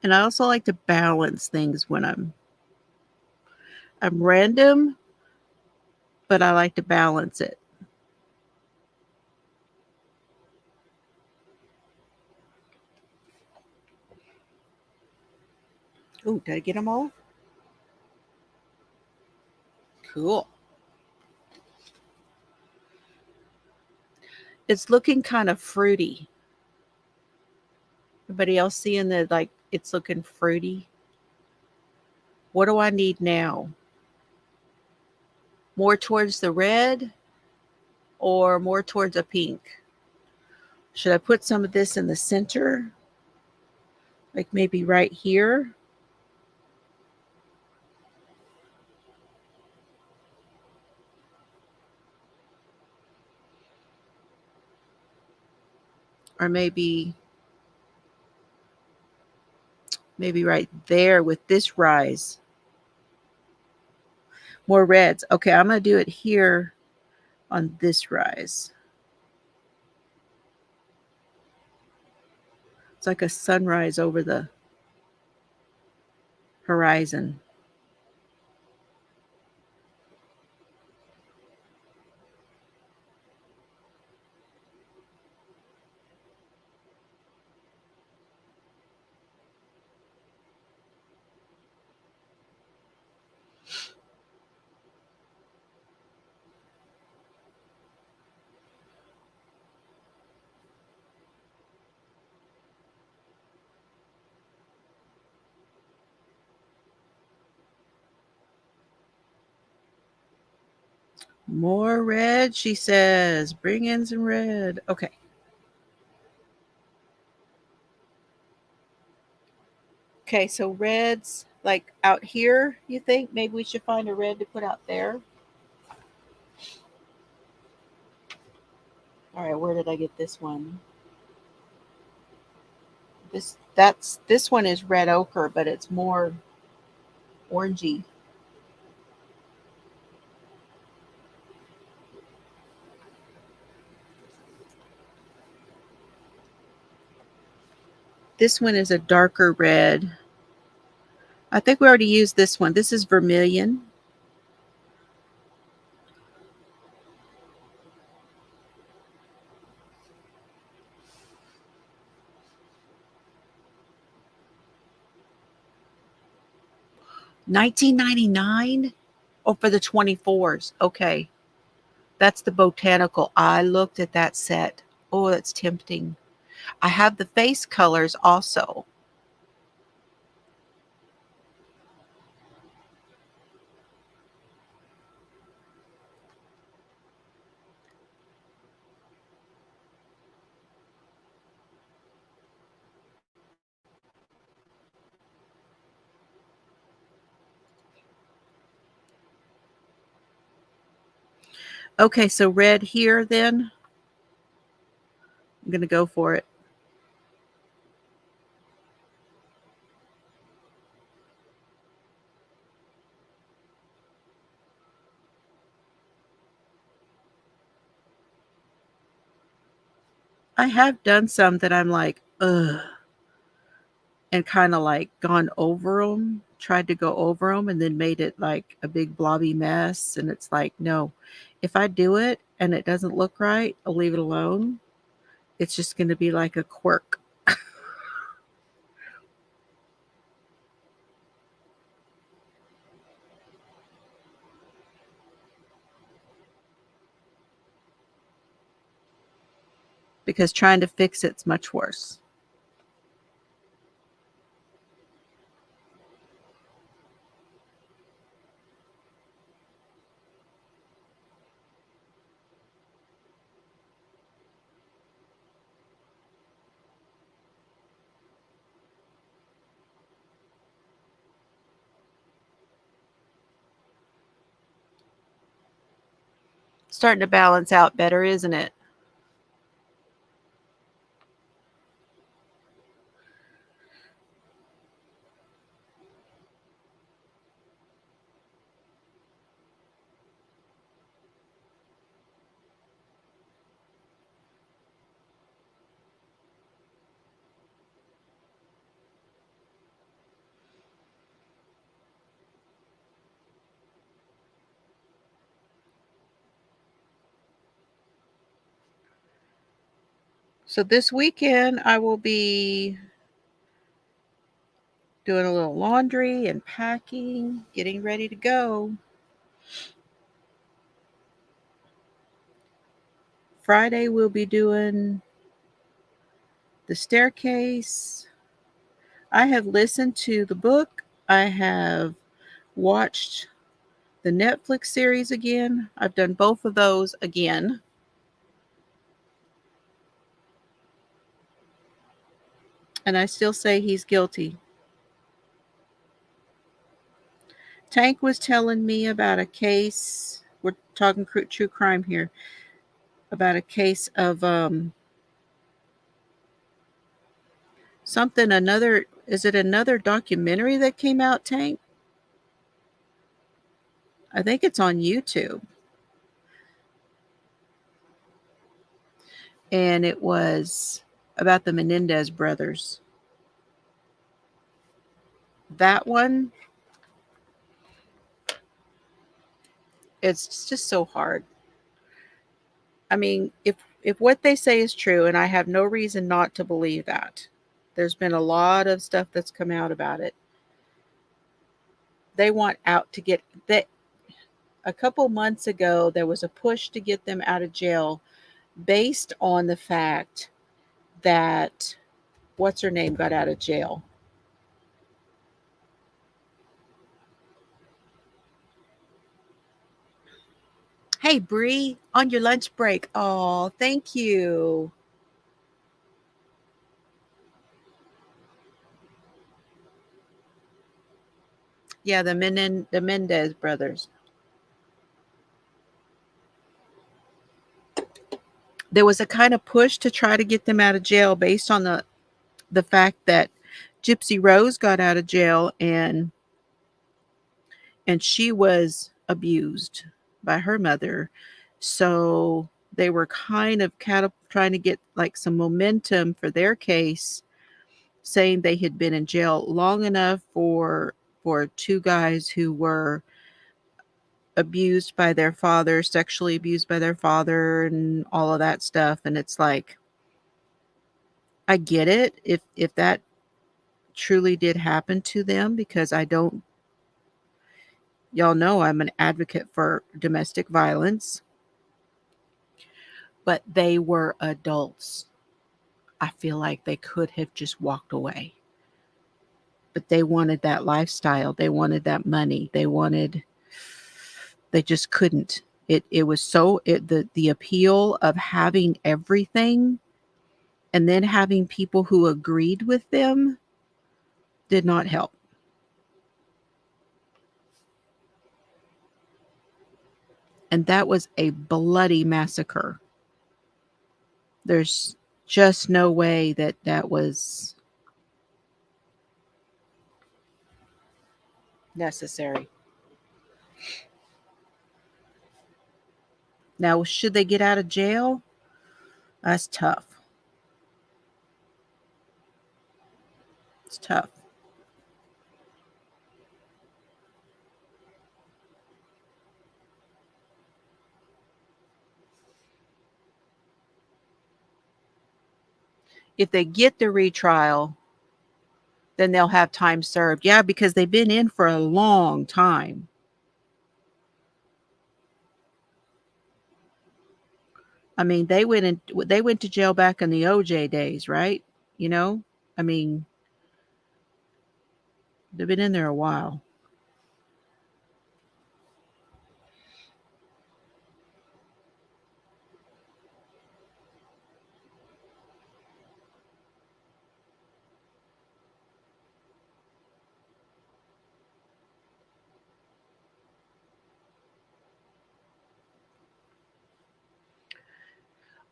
And I also like to balance things when I'm random, but I like to balance it. Oh, did I get them all? Cool. It's looking kind of fruity. Everybody else seeing that like it's looking fruity? What do I need now? More towards the red or more towards a pink? Should I put some of this in the center? Like maybe right here? Or maybe right there with this rise. More reds. Okay, I'm going to do it here on this rise. It's like a sunrise over the horizon. More red, she says. Bring in some red. Okay. Okay, so reds like out here, you think? Maybe we should find a red to put out there. All right, where did I get this one? This one is red ochre, but it's more orangey. This one is a darker red. I think we already used this one. This is vermilion. $19.99? Oh, for the 24s. Okay. That's the botanical. I looked at that set. Oh, that's tempting. I have the face colors also. Okay, so red here then. I'm going to go for it. I have done some that I'm like, ugh, and kind of like gone over them, tried to go over them, and then made it like a big blobby mess. And it's like, no, if I do it and it doesn't look right, I'll leave it alone. It's just going to be like a quirk. Because trying to fix it's much worse. Starting to balance out better, isn't it? So this weekend I will be doing a little laundry and packing, getting ready to go. Friday we'll be doing the staircase. I have listened to the book. I have watched the Netflix series again. I've done both of those again. And I still say he's guilty. Tank was telling me about a case. We're talking true crime here. About a case of something, another, is it another documentary that came out, Tank? I think it's on YouTube. And it was about the Menendez brothers. That one, it's just so hard. I mean, if what they say is true, and I have no reason not to believe that, there's been a lot of stuff that's come out about it. They want out to get that. A couple months ago, there was a push to get them out of jail based on the fact that what's her name got out of jail. Hey, Bree, on your lunch break. Oh, thank you. Yeah, the Mendez brothers. There was a kind of push to try to get them out of jail based on the fact that Gypsy Rose got out of jail and she was abused by her mother. So they were kind of trying to get like some momentum for their case, saying they had been in jail long enough for two guys who were abused by their father, sexually abused by their father and all of that stuff. And it's like, I get it if that truly did happen to them, because I don't, y'all know I'm an advocate for domestic violence, but they were adults. I feel like they could have just walked away. But they wanted that lifestyle. They wanted that money. They just couldn't. It was so the appeal of having everything and then having people who agreed with them did not help. And that was a bloody massacre. There's just no way that that was necessary. Now, should they get out of jail? That's tough. It's tough. If they get the retrial, then they'll have time served. Yeah, because they've been in for a long time. I mean, they went to jail back in the OJ days, right? You know? I mean, they've been in there a while.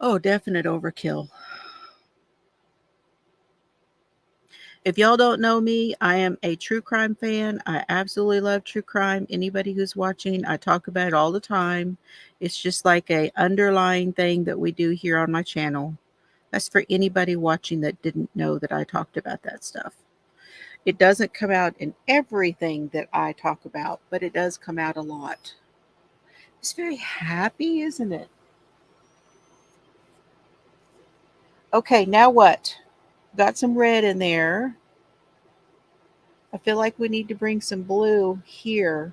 Oh, definite overkill. If y'all don't know me, I am a true crime fan. I absolutely love true crime. Anybody who's watching, I talk about it all the time. It's just like a underlying thing that we do here on my channel. That's for anybody watching that didn't know that I talked about that stuff. It doesn't come out in everything that I talk about, but it does come out a lot. It's very happy, isn't it? Okay, now what? Got some red in there. I feel like we need to bring some blue here.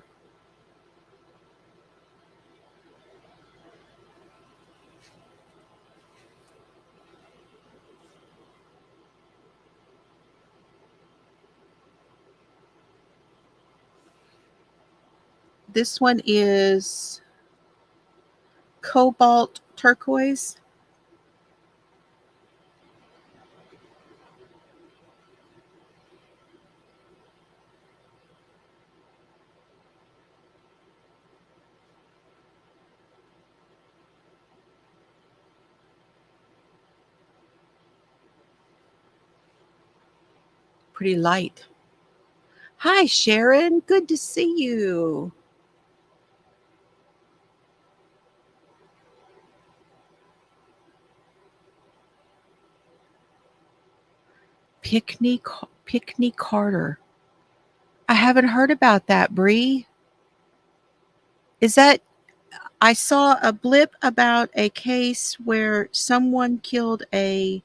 This one is cobalt turquoise. Pretty light. Hi, Sharon. Good to see you. Pickney, Pickney Carter. I haven't heard about that, Bree. Is that I saw a blip about a case where someone killed a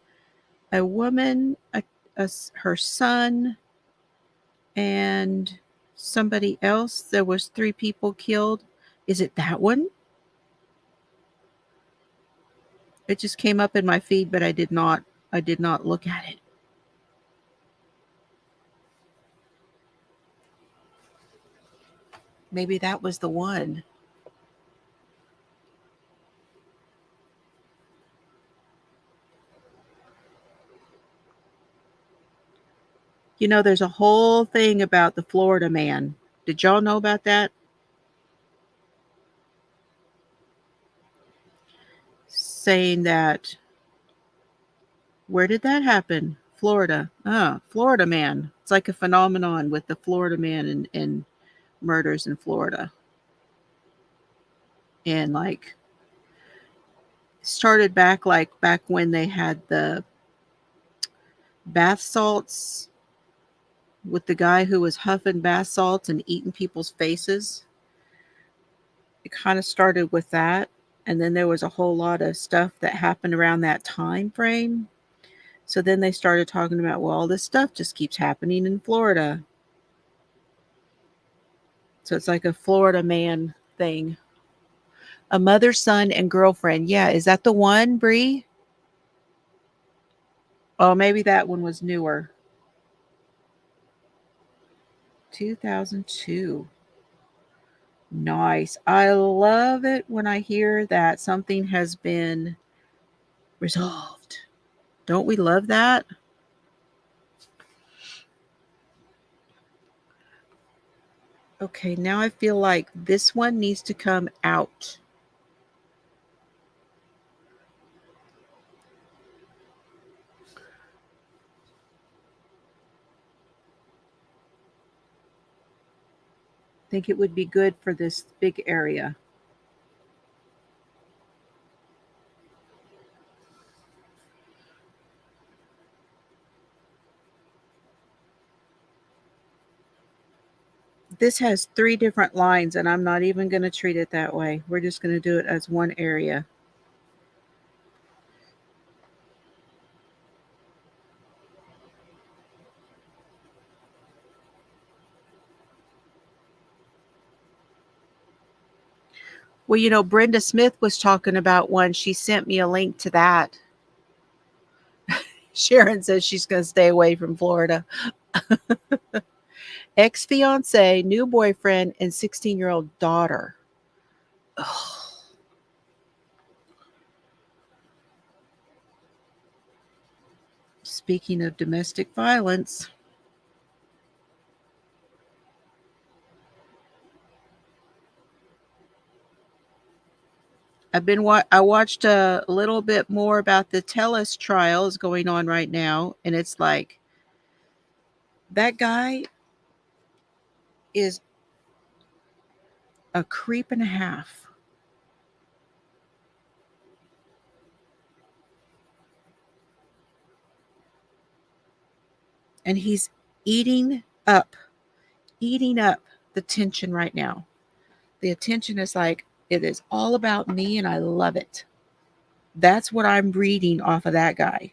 woman, her son, and somebody else. There was three people killed. Is it that one? It just came up in my feed, but I did not look at it. Maybe that was the one. You know, there's a whole thing about the Florida man. Did y'all know about that? Saying that, where did that happen? Florida. Florida man. It's like a phenomenon with the Florida man and murders in Florida. And like started back back when they had the bath salts with the guy who was huffing bath salts and eating people's faces. It kind of started with that. And then there was a whole lot of stuff that happened around that time frame. So then they started talking about, well, all this stuff just keeps happening in Florida. So it's like a Florida man thing. A mother, son, and girlfriend. Yeah, is that the one, Bree? Oh, maybe that one was newer. 2002. Nice. I love it when I hear that something has been resolved. Don't we love that? Okay, now I feel like this one needs to come out. I think it would be good for this big area. This has 3 different lines, and I'm not even going to treat it that way. We're just going to do it as one area. Well, you know, Brenda Smith was talking about one. She sent me a link to that. Sharon says she's going to stay away from Florida. Ex-fiance, new boyfriend, and 16-year-old daughter. Ugh. Speaking of domestic violence, I watched a little bit more about the Telus trials going on right now, and it's like that guy is a creep and a half. And he's eating up, eating up the tension right now. The attention is like, it is all about me and I love it. That's what I'm reading off of that guy.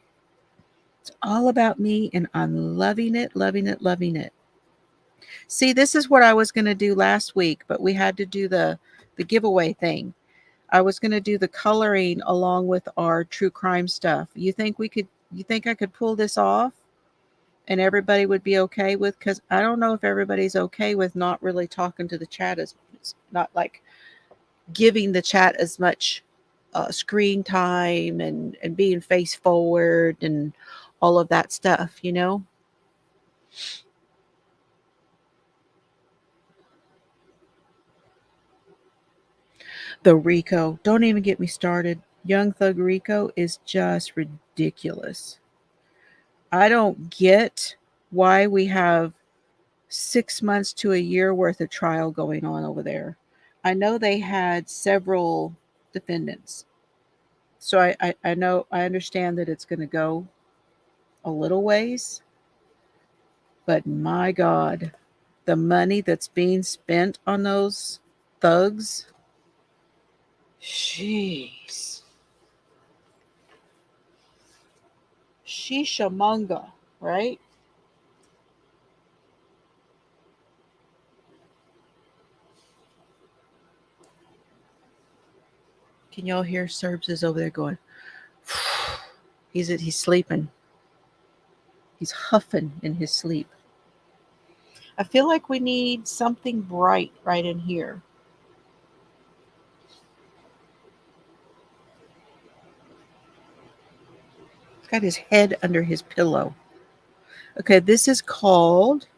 It's all about me and I'm loving it, loving it, loving it. See, this is what I was going to do last week, but we had to do the giveaway thing. I was going to do the coloring along with our true crime stuff. You think I could pull this off and everybody would be okay with, cuz I don't know if everybody's okay with not really talking to the chat as not like giving the chat as much screen time and being face forward and all of that stuff, you know? The Rico, don't even get me started. Young Thug Rico is just ridiculous. I don't get why we have 6 months to a year worth of trial going on over there. I know they had several defendants. So I know, I understand that it's going to go a little ways, but my God, the money that's being spent on those thugs, jeez. Shishamonga, right? Can y'all hear Serbs is over there going, he's sleeping. He's huffing in his sleep. I feel like we need something bright right in here. He's got his head under his pillow. Okay, this is called,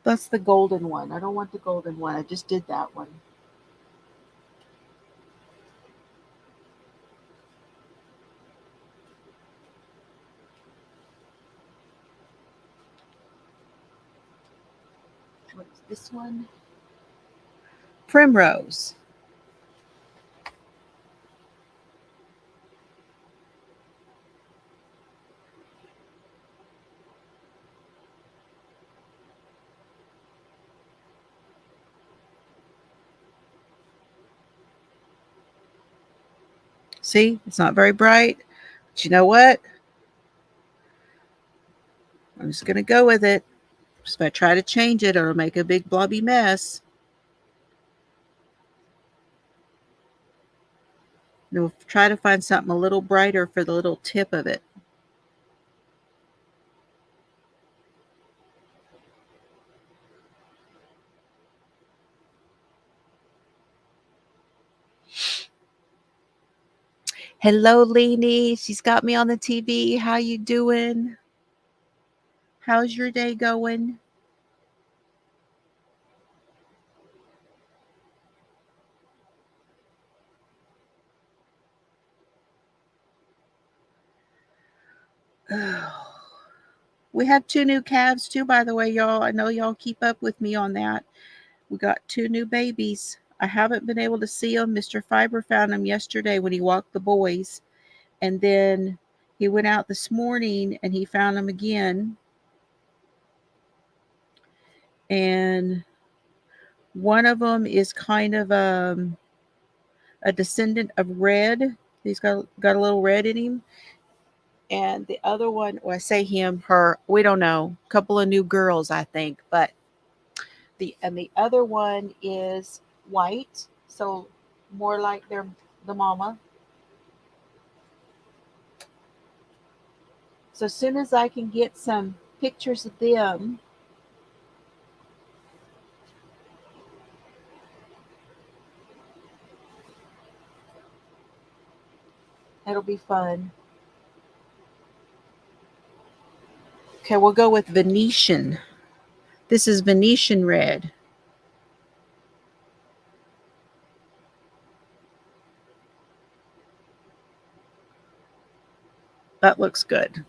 that's the golden one. I don't want the golden one. I just did that one. What's this one? Primrose. See, it's not very bright. But you know what? I'm just going to go with it. If I try to change it, it'll make a big blobby mess. And we'll try to find something a little brighter for the little tip of it. Hello, Leanie. She's got me on the TV. How you doing? How's your day going? We have 2 new calves too, by the way, y'all. I know y'all keep up with me on that. We got 2 new babies. I haven't been able to see them. Mr. Fiber found them yesterday when he walked the boys. And then he went out this morning and he found them again. And one of them is kind of a descendant of red. He's got a little red in him. And the other one, well, I say him, her, we don't know. A couple of new girls, I think. But the other one is white, so more like the mama. So as soon as I can get some pictures of them, it'll be fun. Okay, we'll go with Venetian. This is Venetian red. That looks good.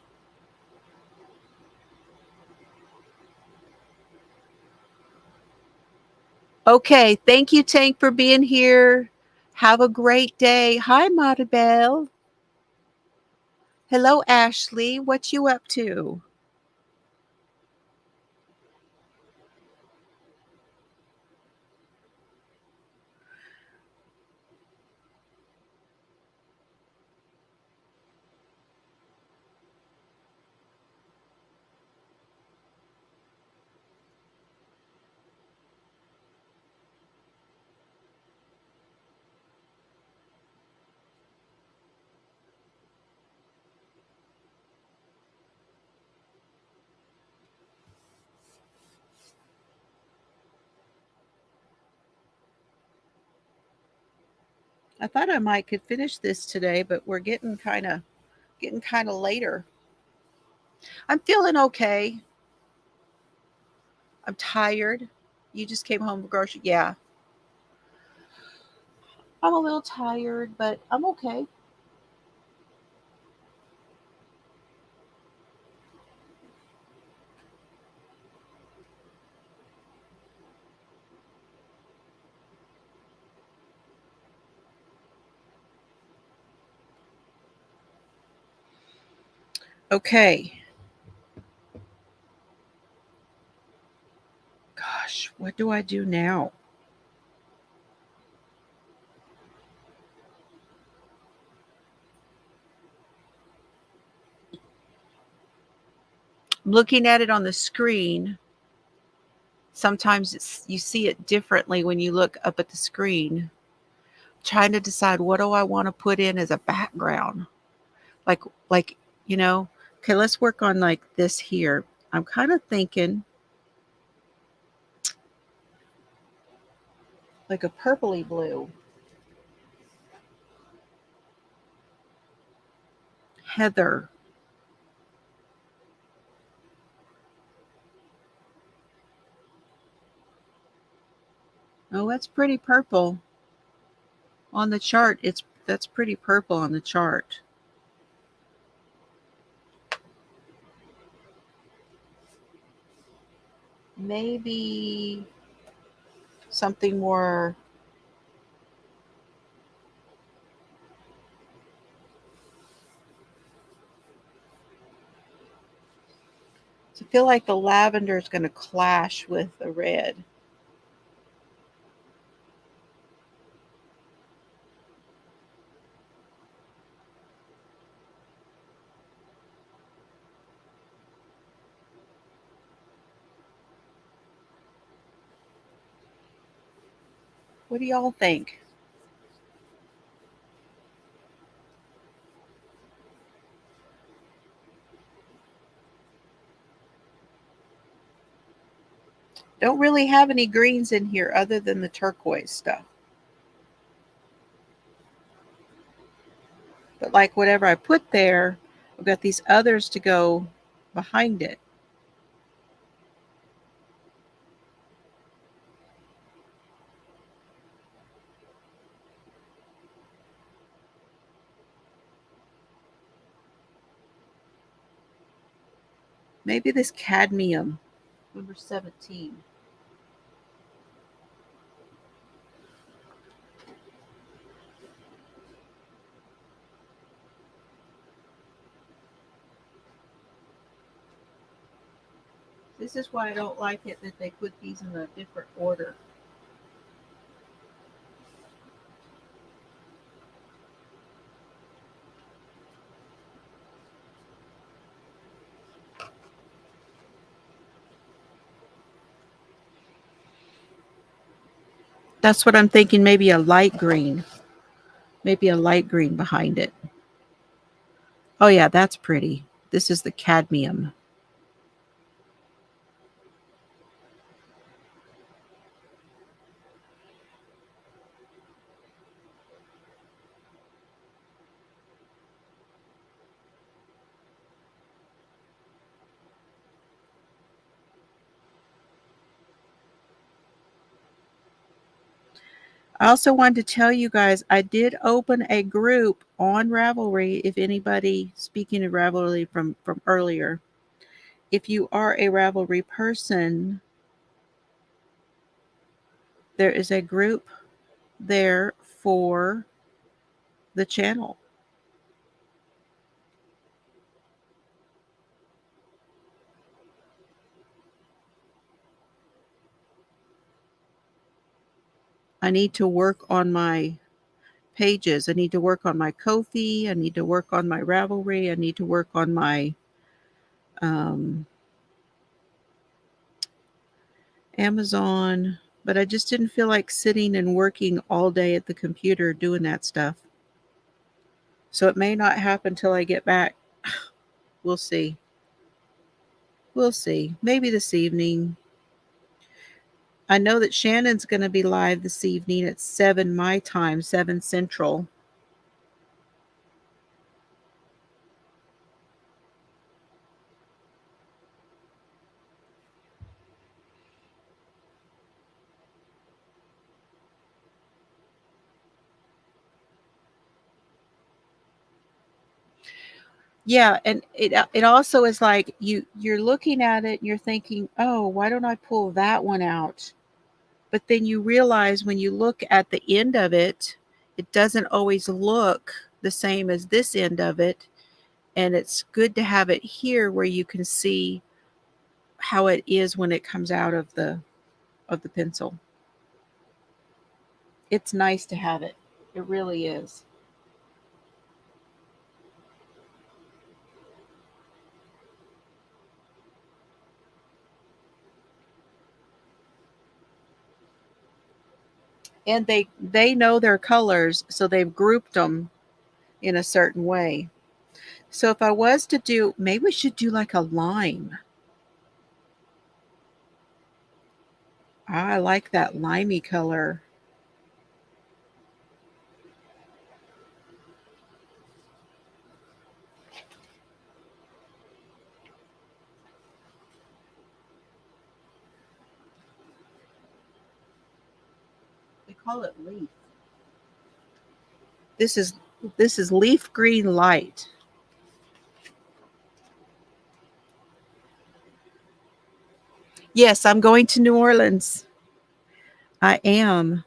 Okay, thank you, Tank, for being here. Have a great day. Hi, Maribel. Hello, Ashley. What you up to? I thought I might could finish this today, but we're getting kind of later. I'm feeling okay. I'm tired. You just came home from grocery. Yeah, I'm a little tired, but I'm okay. Okay. Gosh, what do I do now? I'm looking at it on the screen. Sometimes you see it differently when you look up at the screen. Trying to decide what do I want to put in as a background. Like like, you know, okay, let's work on like this here. I'm kind of thinking like a purpley blue. Heather. Oh, that's pretty purple on the chart. That's pretty purple on the chart. Maybe something more. I feel like the lavender is going to clash with the red. What do y'all think? Don't really have any greens in here other than the turquoise stuff. But like whatever I put there, I've got these others to go behind it. Maybe this cadmium, number 17. This is why I don't like it that they put these in a different order. That's what I'm thinking, maybe a light green. Maybe a light green behind it. Oh yeah, that's pretty. This is the cadmium. I also wanted to tell you guys I did open a group on Ravelry. If anybody, speaking of Ravelry from earlier, if you are a Ravelry person, there is a group there for the channel. I need to work on my pages. I need to work on my Ko-fi. I need to work on my Ravelry. I need to work on my um, Amazon. But I just didn't feel like sitting and working all day at the computer doing that stuff. So it may not happen till I get back. We'll see. We'll see. Maybe this evening. I know that Shannon's going to be live this evening at 7 my time, 7 Central. Yeah, and it also is like you're looking at it and you're thinking, "Oh, why don't I pull that one out?" But then you realize when you look at the end of it, it doesn't always look the same as this end of it, and it's good to have it here where you can see how it is when it comes out of the pencil. It's nice to have it. It really is. And they know their colors, so they've grouped them in a certain way. So if I was to do, maybe we should do like a lime. I like that limey color. call it leaf. This is leaf green light. Yes, I'm going to New Orleans. I am.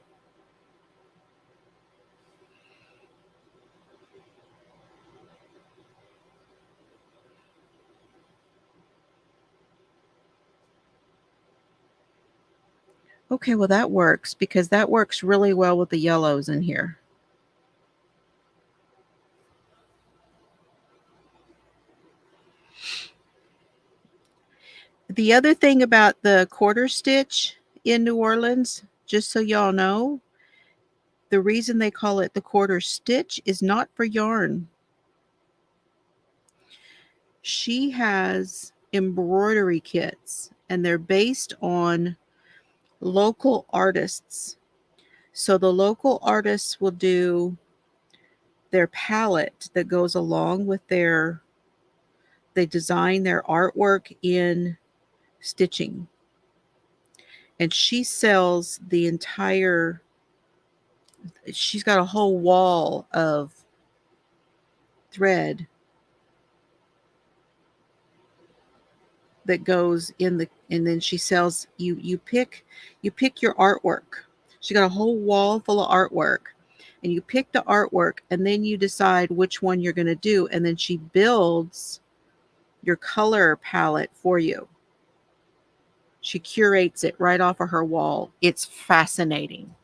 Okay, well that works because that works really well with the yellows in here. The other thing about the quarter stitch in New Orleans, just so y'all know, the reason they call it the quarter stitch is not for yarn. She has embroidery kits and they're based on local artists. So the local artists will do their palette that goes along with they design their artwork in stitching. And she sells she's got a whole wall of thread that goes in and then she sells you pick your artwork. She got a whole wall full of artwork and you pick the artwork and then you decide which one you're going to do and then she builds your color palette for you. She curates it right off of her wall. It's fascinating.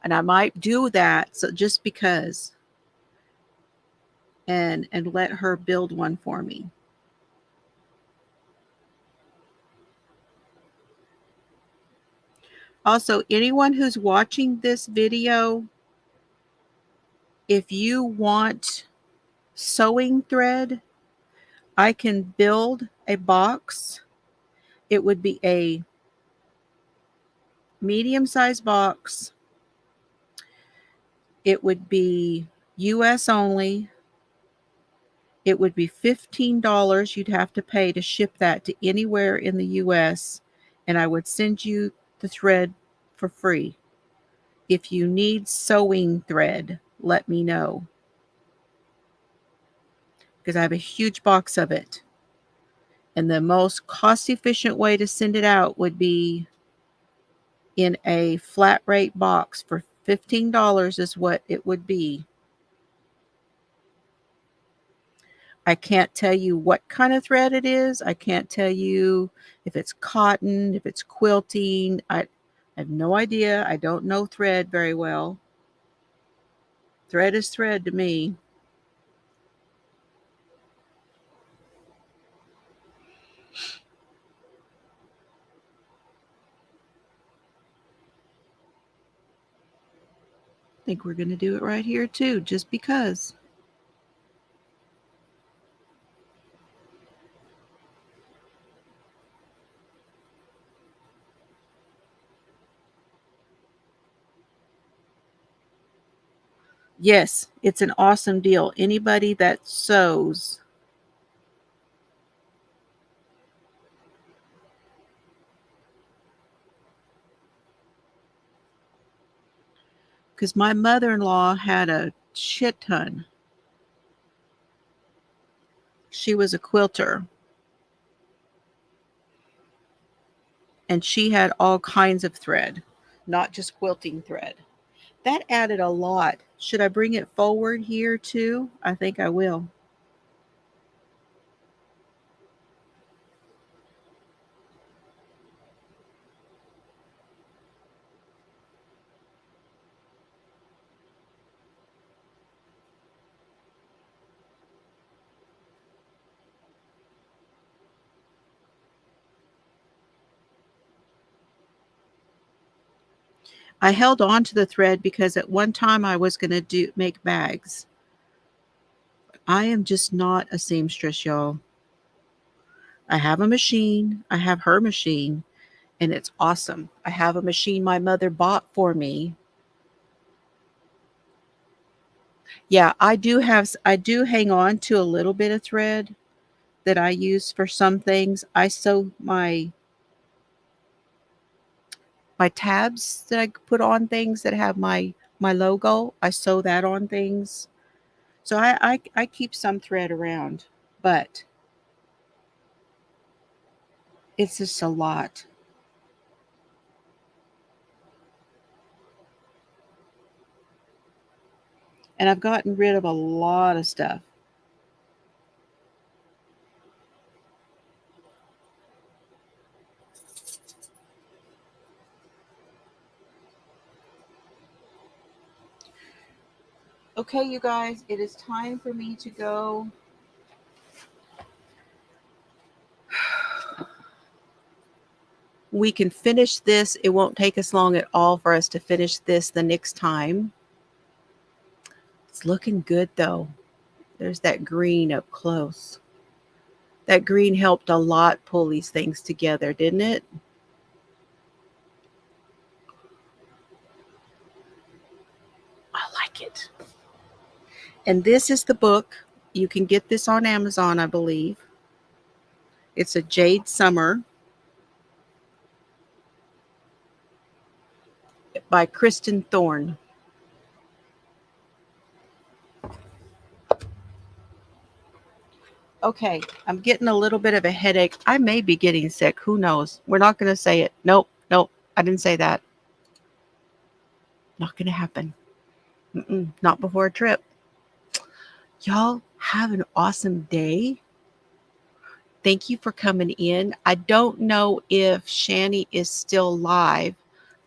And I might do that so just because and let her build one for me. Also, anyone who's watching this video, if you want sewing thread, I can build a box. It would be a medium-sized box. It would be US only. It would be $15 you'd have to pay to ship that to anywhere in the US, and I would send you the thread for free. If you need sewing thread, let me know because I have a huge box of it. And the most cost-efficient way to send it out would be in a flat rate box for $15 is what it would be. I can't tell you what kind of thread it is. I can't tell you if it's cotton, if it's quilting. I have no idea. I don't know thread very well. Thread is thread to me. I think we're going to do it right here too, just because. Yes, it's an awesome deal. Anybody that sews, because my mother-in-law had a shit ton. She was a quilter. And she had all kinds of thread, not just quilting thread. That added a lot. Should I bring it forward here too? I think I will. I held on to the thread because at one time I was going to make bags. I am just not a seamstress, y'all. I have a machine. I have her machine, and it's awesome. I have a machine my mother bought for me. Yeah, I do hang on to a little bit of thread that I use for some things. I sew my my tabs that I put on things that have my logo. I sew that on things. So I keep some thread around, but it's just a lot. And I've gotten rid of a lot of stuff. Okay, you guys, it is time for me to go. We can finish this. It won't take us long at all for us to finish this the next time. It's looking good though. There's that green up close. That green helped a lot pull these things together, didn't it? I like it. And this is the book. You can get this on Amazon, I believe. It's a Jade Summer by Kristen Thorne. Okay, I'm getting a little bit of a headache. I may be getting sick. Who knows? We're not going to say it. Nope, nope. I didn't say that. Not going to happen. Not before a trip. Y'all have an awesome day. Thank you for coming in. I don't know if Shani is still live.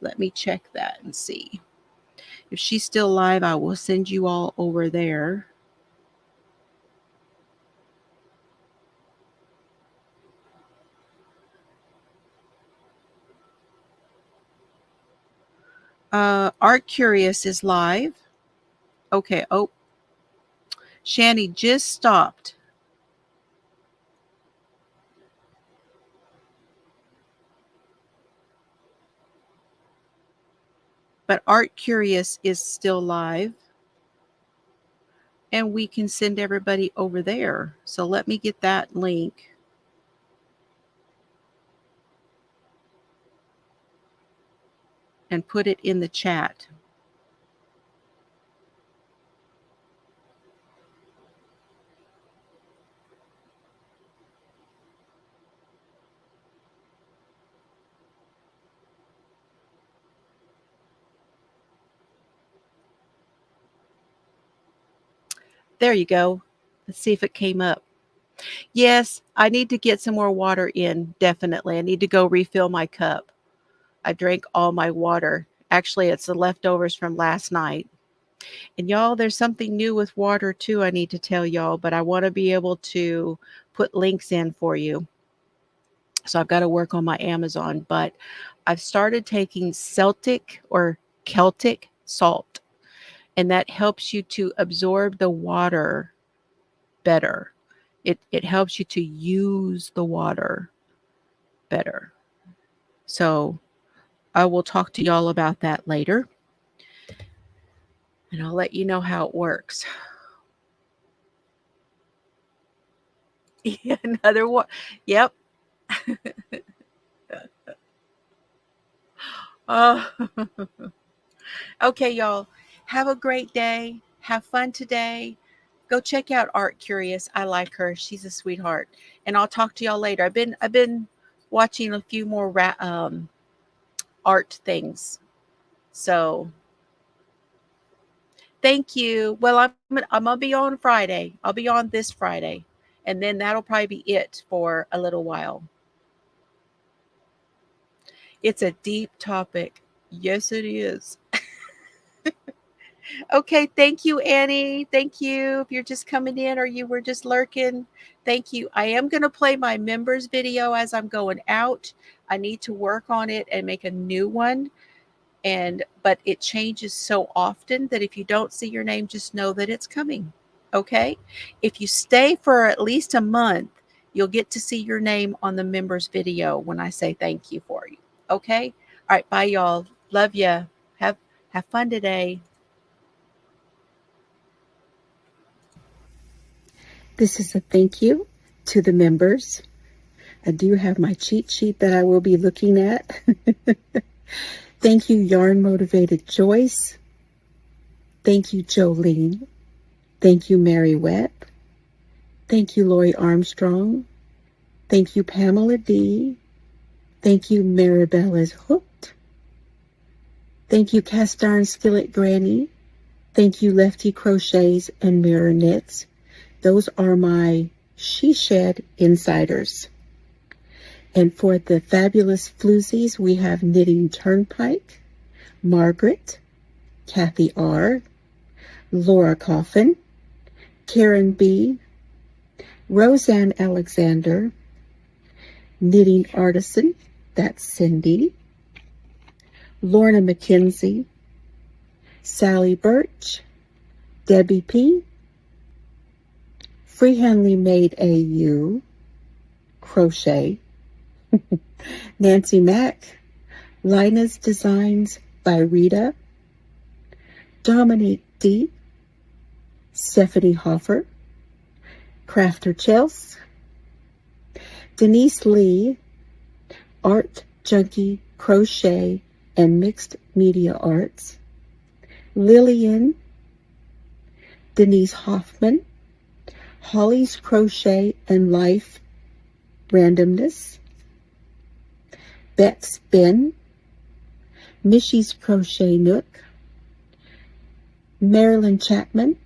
Let me check that and see. If she's still live, I will send you all over there. Art Curious is live. Okay. Oh, Shani just stopped. But Art Curious is still live. And we can send everybody over there. So let me get that link. And put it in the chat. There you go. Let's see if it came up. Yes, I need to get some more water in. Definitely. I need to go refill my cup. I drank all my water. Actually, it's the leftovers from last night. And y'all, there's something new with water too, I need to tell y'all, but I want to be able to put links in for you. So I've got to work on my Amazon, but I've started taking Celtic or Celtic salt, and that helps you to absorb the water better. It helps you to use the water better. So I will talk to y'all about that later. And I'll let you know how it works. Another one. Yep. Oh. Okay, y'all. Have a great day. Have fun today. Go check out Art Curious. I like her. She's a sweetheart. And I'll talk to y'all later. I've been watching a few more art things. So thank you. Well, I'm gonna be on Friday. I'll be on this Friday, and then that'll probably be it for a little while. It's a deep topic. Yes, it is. Okay, thank you, Annie. Thank you. If you're just coming in or you were just lurking, thank you. I am going to play my members video as I'm going out. I need to work on it and make a new one. But it changes so often that if you don't see your name, just know that it's coming. Okay? If you stay for at least a month, you'll get to see your name on the members video when I say thank you for you. Okay? All right, bye y'all. Love ya. Have fun today. This is a thank you to the members. I do have my cheat sheet that I will be looking at. Thank you, Yarn Motivated Joyce. Thank you, Jolene. Thank you, Mary Webb. Thank you, Lori Armstrong. Thank you, Pamela D. Thank you, Maribella's Hooked. Thank you, Cast Iron Skillet Granny. Thank you, Lefty Crochets and Mirror Knits. Those are my She Shed Insiders. And for the fabulous Floozies, we have Knitting Turnpike, Margaret, Kathy R., Laura Coffin, Karen B., Roseanne Alexander, Knitting Artisan, that's Cindy, Lorna McKenzie, Sally Birch, Debbie P., Freehandly Made AU, Crochet, Nancy Mack, Lina's Designs by Rita, Dominique D., Stephanie Hoffer, Crafter Chelsea, Denise Lee, Art Junkie Crochet and Mixed Media Arts, Lillian, Denise Hoffman, Holly's Crochet and Life Randomness, Bex Ben, Mishy's Crochet Nook, Marilyn Chapman,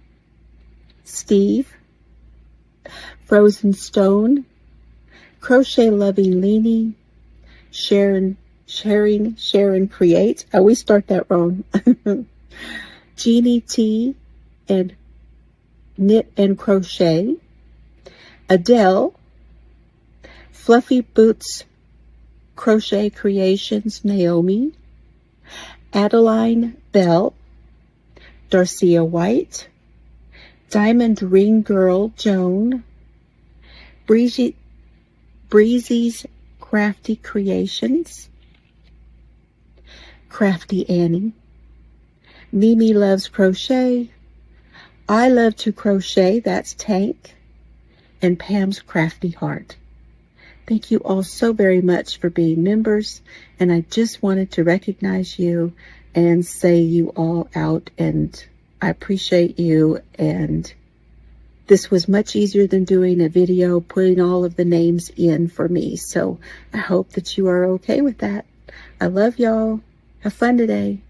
Steve, Frozen Stone, Crochet Loving Leanie, Sharon Creates. I always start that wrong. Jeannie T and Knit and Crochet, Adele, Fluffy Boots Crochet Creations Naomi, Adeline Bell, Darcia White, Diamond Ring Girl Joan, Breezy's Crafty Creations, Crafty Annie, Mimi Loves Crochet, I Love to Crochet, that's Tank, and Pam's Crafty Heart. Thank you all so very much for being members, and I just wanted to recognize you and say you all out, and I appreciate you. And this was much easier than doing a video, putting all of the names in for me. So I hope that you are okay with that. I love y'all. Have fun today.